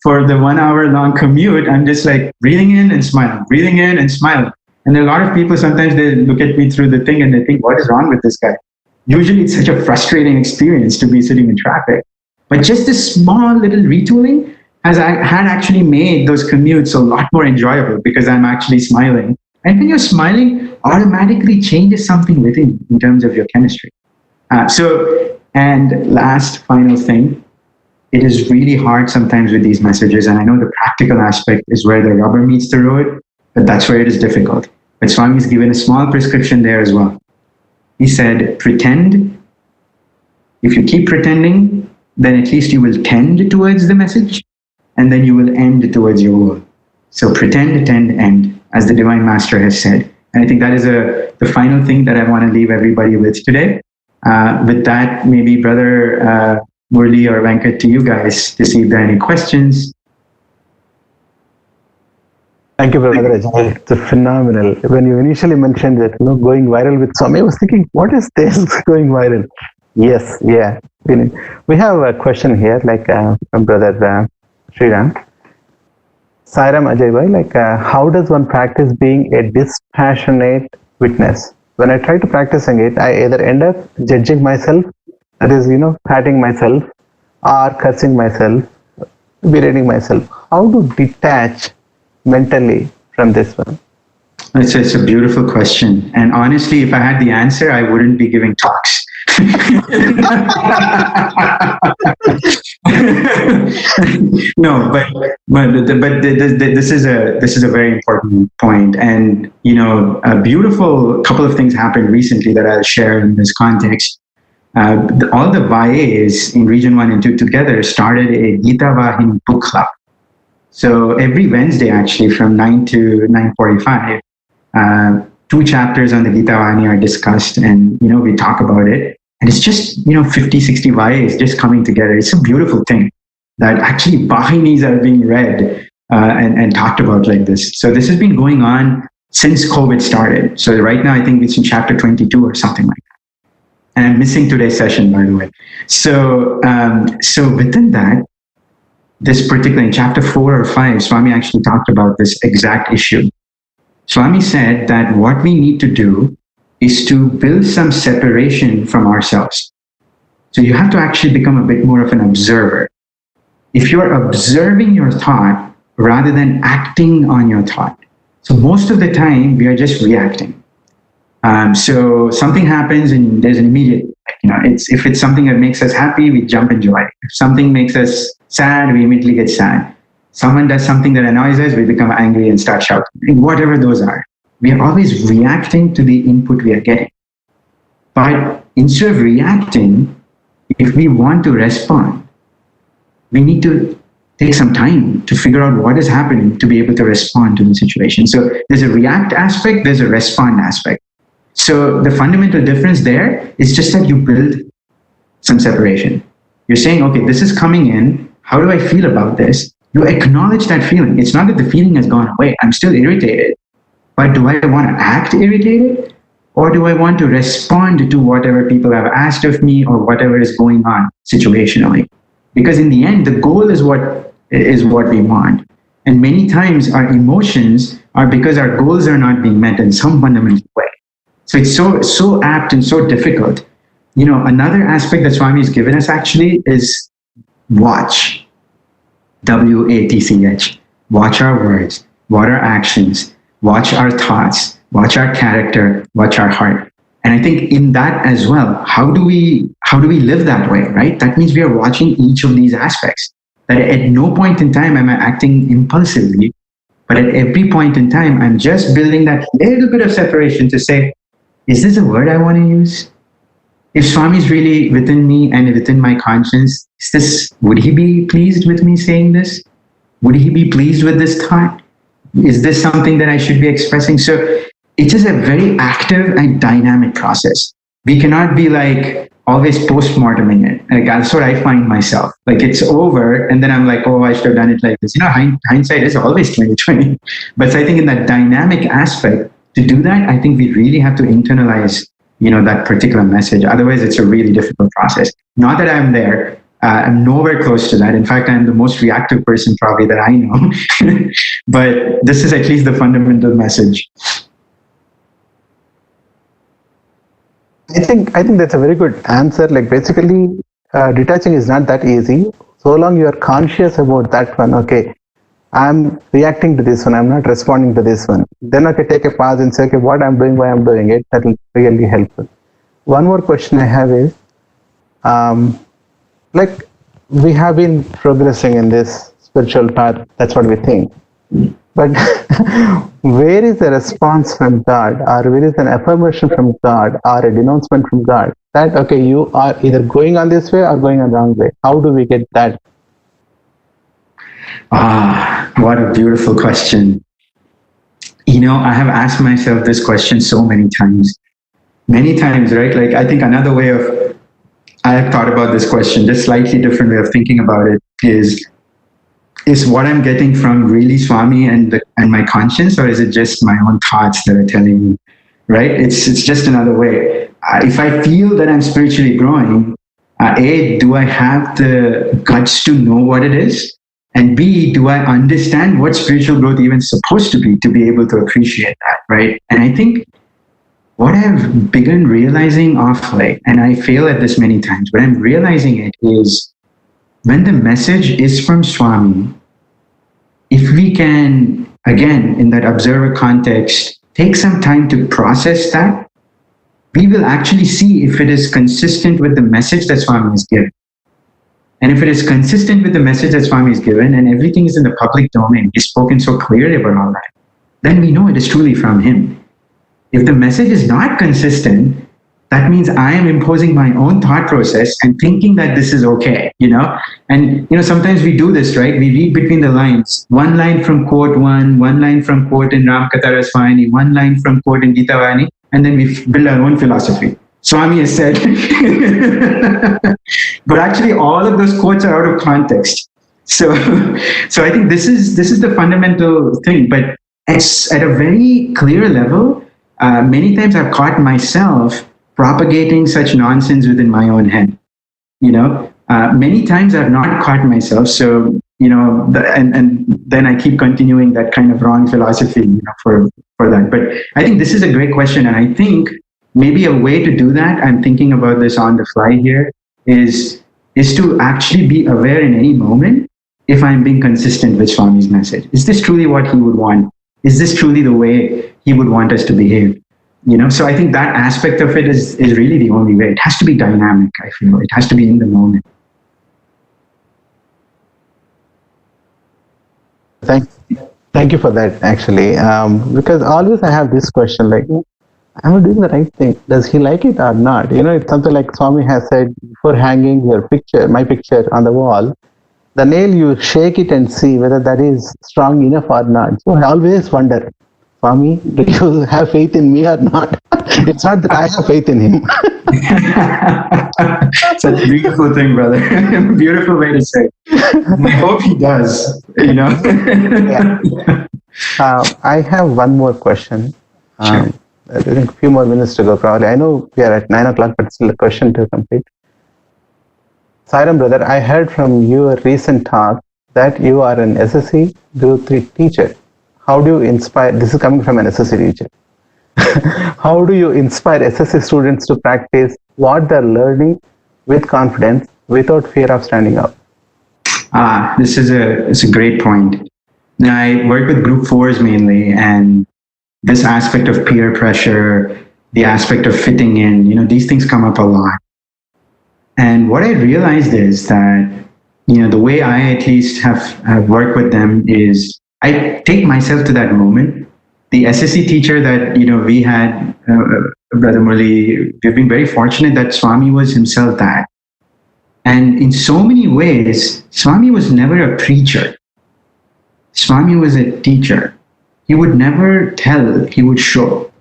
for the 1 hour long commute. I'm just like breathing in and smiling, breathing in and smiling. And a lot of people, sometimes they look at me through the thing and they think, what is wrong with this guy? Usually it's such a frustrating experience to be sitting in traffic. But just this small little retooling had actually made those commutes a lot more enjoyable because I'm actually smiling. And when you're smiling, automatically changes something within you in terms of your chemistry. And last, final thing, it is really hard sometimes with these messages. And I know the practical aspect is where the rubber meets the road, but that's where it is difficult. But Swami's given a small prescription there as well. He said, pretend. If you keep pretending, then at least you will tend towards the message, and then you will end towards your goal. So pretend, tend, end, as the Divine Master has said. And I think that is the final thing that I want to leave everybody with today. With that, maybe Brother Murli or Venkat, to you guys to see if there are any questions. Thank you, Brother Ajay. It's phenomenal. When you initially mentioned that, going viral with Swami, I was thinking, what is this going viral? Yes, yeah. We have a question here, like from Brother Sriram. Sairam Ajay Bhai, how does one practice being a dispassionate witness? When I try to practicing it, I either end up judging myself, that is, patting myself, or cursing myself. be reading myself. How to detach mentally from this one? It's a beautiful question. And honestly, if I had the answer, I wouldn't be giving talks. No, this is a very important point, and a beautiful couple of things happened recently that I'll share in this context. All the VAs in Region 1 and 2 together started a Gita Vahini book club. So every Wednesday, actually, from 9 to 9:45, two chapters on the Gita Vahini are discussed, and we talk about it. And it's just 50, 60 VAs just coming together. It's a beautiful thing that actually Vahinis are being read and talked about like this. So this has been going on since COVID started. So right now, I think it's in chapter 22 or something like that. And I'm missing today's session, by the way. So within that, this particular, in chapter 4 or 5, Swami actually talked about this exact issue. Swami said that what we need to do is to build some separation from ourselves. So you have to actually become a bit more of an observer. If you're observing your thought rather than acting on your thought. So most of the time, we are just reacting. So something happens and there's an immediate, if it's something that makes us happy, we jump in joy. If something makes us sad, we immediately get sad. Someone does something that annoys us, we become angry and start shouting, whatever those are. We are always reacting to the input we are getting. But instead of reacting, if we want to respond, we need to take some time to figure out what is happening to be able to respond to the situation. So there's a react aspect, there's a respond aspect. So the fundamental difference there is just that you build some separation. You're saying, okay, this is coming in. How do I feel about this? You acknowledge that feeling. It's not that the feeling has gone away. I'm still irritated. But do I want to act irritated? Or do I want to respond to whatever people have asked of me or whatever is going on situationally? Because in the end, the goal is what we want. And many times our emotions are because our goals are not being met in some fundamental way. So it's so apt and so difficult. Another aspect that Swami has given us actually is watch. WATCH. Watch our words, watch our actions, watch our thoughts, watch our character, watch our heart. And I think in that as well, how do we live that way, right? That means we are watching each of these aspects. That at no point in time am I acting impulsively, but at every point in time, I'm just building that little bit of separation to say, is this a word I want to use? If Swami is really within me and within my conscience, would he be pleased with me saying this? Would he be pleased with this thought? Is this something that I should be expressing? So it is a very active and dynamic process. We cannot be like always post-morteming it. Like that's what I find myself. Like it's over and then I'm like, oh, I should have done it like this. Hindsight is always 20/20. But I think in that dynamic aspect, to do that, I think we really have to internalize that particular message. Otherwise, it's a really difficult process. Not that I'm there. I'm nowhere close to that. In fact, I'm the most reactive person probably that I know. But this is at least the fundamental message. I think that's a very good answer. Like basically, detaching is not that easy. So long you are conscious about that one. Okay, I'm reacting to this one. I'm not responding to this one. Then okay, take a pause and say, okay, what I'm doing, why I'm doing it. That will really helpful. One more question I have is, like we have been progressing in this spiritual path. That's what we think. But where is the response from God, or where is an affirmation from God, or a denouncement from God that okay, you are either going on this way or going on the wrong way? How do we get that? What a beautiful question. I have asked myself this question so many times, right? Like I think another way of, I have thought about this question, just slightly different way of thinking about it is what I'm getting from really Swami and my conscience, or is it just my own thoughts that are telling me, right? It's just another way. If I feel that I'm spiritually growing, A, do I have the guts to know what it is? And B, do I understand what spiritual growth even is supposed to be able to appreciate that, right? And I think what I've begun realizing of late, and I fail at this many times, but I'm realizing it is when the message is from Swami, if we can, again, in that observer context, take some time to process that, we will actually see if it is consistent with the message that Swami has given. And if it is consistent with the message that Swami has given, and everything is in the public domain, he's spoken so clearly about all that, then we know it is truly from him. If the message is not consistent, that means I am imposing my own thought process and thinking that this is okay, And, sometimes we do this, right? We read between the lines, one line from quote one line from quote in Ramakatha Rasvani, one line from quote in Gita Vani, and then we build our own philosophy. Swami has said, but actually all of those quotes are out of context. So I think this is the fundamental thing, but it's at a very clear level. Many times I've caught myself propagating such nonsense within my own head. Many times I've not caught myself. So, and then I keep continuing that kind of wrong philosophy, for that. But I think this is a great question. And I think maybe a way to do that, I'm thinking about this on the fly here, is to actually be aware in any moment if I'm being consistent with Swami's message. Is this truly what he would want? Is this truly the way he would want us to behave? So I think that aspect of it is really the only way. It has to be dynamic, I feel. It has to be in the moment. Thank you for that, actually. Because always I have this question, like, am I doing the right thing? Does he like it or not? It's something like Swami has said, before hanging my picture on the wall, the nail, you shake it and see whether that is strong enough or not. So I always wonder, Swami, do you have faith in me or not? It's not that I have faith in him. It's a beautiful thing, brother. Beautiful way to say it. I hope he does, Yeah. I have one more question. Sure. I think a few more minutes to go, probably. I know we are at 9 o'clock, but still a question to complete. Sairam, brother, I heard from your recent talk that you are an SSC Group 3 teacher. How do you inspire, this is coming from an SSC teacher, how do you inspire SSC students to practice what they're learning with confidence without fear of standing up? This is a great point. Now, I work with Group 4s mainly, and this aspect of peer pressure, the aspect of fitting in, these things come up a lot. And what I realized is that, the way I at least have worked with them is I take myself to that moment. The SSC teacher that, we had, Brother Murli, we've been very fortunate that Swami was himself that. And in so many ways, Swami was never a preacher. Swami was a teacher. He would never tell, he would show.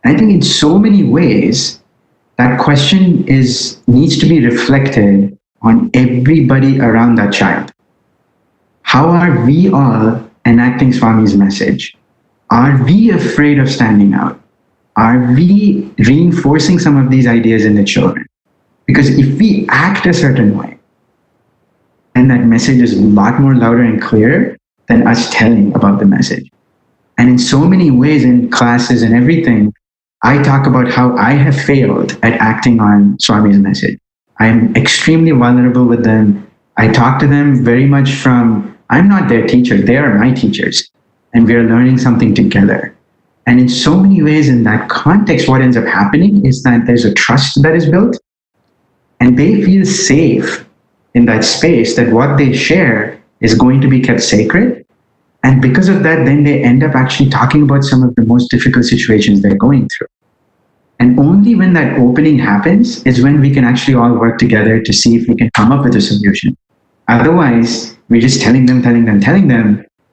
I think in so many ways, that question needs to be reflected on everybody around that child. How are we all enacting Swami's message? Are we afraid of standing out? Are we reinforcing some of these ideas in the children? Because if we act a certain way, then that message is a lot more louder and clearer than us telling about the message. And in so many ways in classes and everything, I talk about how I have failed at acting on Swami's message. I'm extremely vulnerable with them. I talk to them very much from, I'm not their teacher, they are my teachers. And we are learning something together. And in so many ways in that context, what ends up happening is that there's a trust that is built, and they feel safe in that space that what they share is going to be kept sacred. And because of that, then they end up actually talking about some of the most difficult situations they're going through. And only when that opening happens is when we can actually all work together to see if we can come up with a solution. Otherwise, we're just telling them.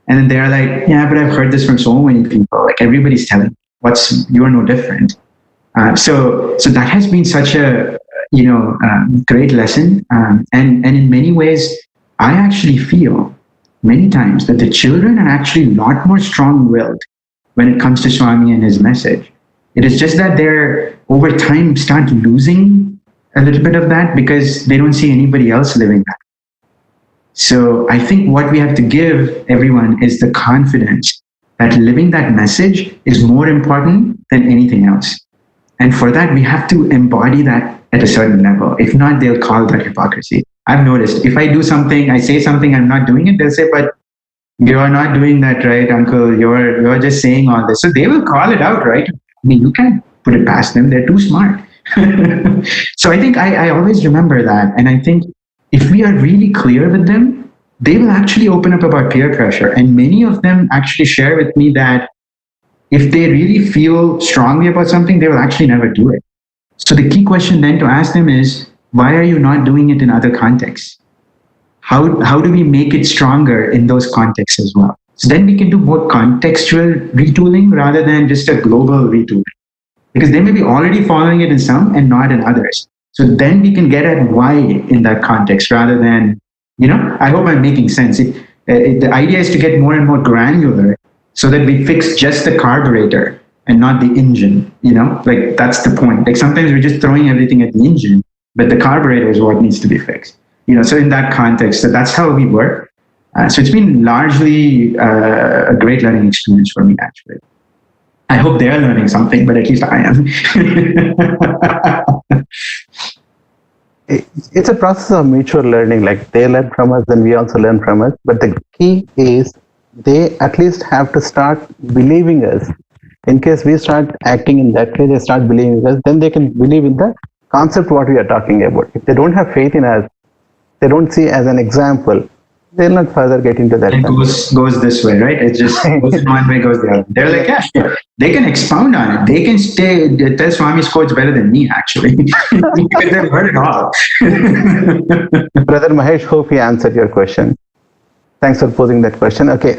And then they're like, yeah, but I've heard this from so many people. Like everybody's telling, you're no different. So that has been such a, great lesson. And in many ways, I actually feel many times that the children are actually a lot more strong-willed when it comes to Swami and his message. It is just that they're, over time, start losing a little bit of that because they don't see anybody else living that. So I think what we have to give everyone is the confidence that living that message is more important than anything else. And for that, we have to embody that at a certain level. If not, they'll call that hypocrisy. I've noticed if I do something, I say something, I'm not doing it, they'll say, but you're not doing that right, uncle. You're just saying all this. So they will call it out, right? I mean, you can't put it past them. They're too smart. So I think I always remember that. And I think if we are really clear with them, they will actually open up about peer pressure. And many of them actually share with me that if they really feel strongly about something, they will actually never do it. So the key question then to ask them is, why are you not doing it in other contexts? How do we make it stronger in those contexts as well? So then we can do more contextual retooling rather than just a global retooling. Because they may be already following it in some and not in others. So then we can get at why in that context rather than, I hope I'm making sense. The idea is to get more and more granular so that we fix just the carburetor and not the engine, like that's the point. Like sometimes we're just throwing everything at the engine, but the carburetor is what needs to be fixed. So in that context, so that's how we work. So it's been largely a great learning experience for me, actually. I hope they're learning something, but at least I am. It's a process of mutual learning. Like they learn from us, then we also learn from us. But the key is they at least have to start believing us. In case we start acting in that way, they start believing us, then they can believe in the concept what we are talking about. If they don't have faith in us, they don't see as an example, they'll not further get into that. It goes this way, right? It just goes in one way, goes the other. They're like, yeah, they can expound on it. They can tell Swami's quotes better than me, actually. Because they've heard it all. Brother Mahesh, hope he answered your question. Thanks for posing that question. Okay,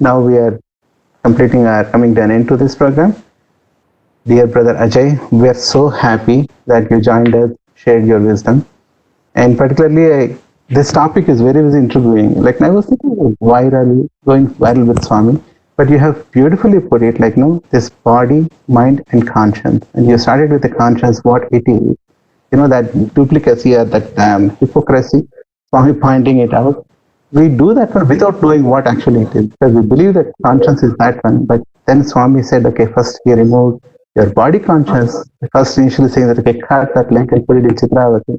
now we are coming to an end to this program. Dear Brother Ajay, we are so happy that you joined us, shared your wisdom. And particularly, this topic is very, very intriguing. Like I was thinking going viral with Swami, but you have beautifully put it like, this body, mind, and conscience. And you started with the conscience, what it is. That duplicacy or that hypocrisy, Swami pointing it out. We do that one without knowing what actually it is. Because we believe that conscience is that one. But then Swami said, okay, first he removed your body conscience. First initially saying that, okay, cut that leg and put it in Chitravati.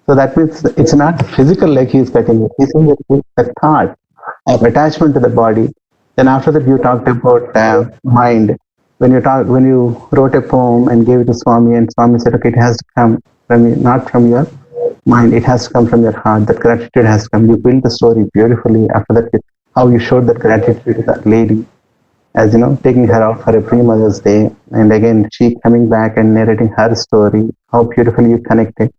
So that means it's not physical like he is cutting it. He's saying that it's a thought of attachment to the body. Then after that you talked about mind. When you wrote a poem and gave it to Swami, and Swami said, okay, it has to come from you, not from your mind. It has to come from your heart. That gratitude has to come. You built the story beautifully. After that, how you showed that gratitude to that lady, as taking her out for a pre-Mother's Day, and again she coming back and narrating her story. How beautifully you connected.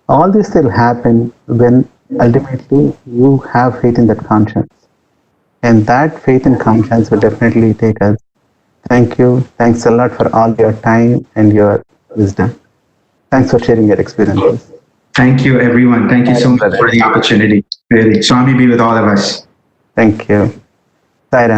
All this will happen when ultimately you have faith in that conscience. And that faith and conscience will definitely take us. Thank you. Thanks a lot for all your time and your wisdom. Thanks for sharing your experiences. Thank you, everyone. Thank you so much for the opportunity. Really. Swami be with all of us. Thank you. Sai Ram.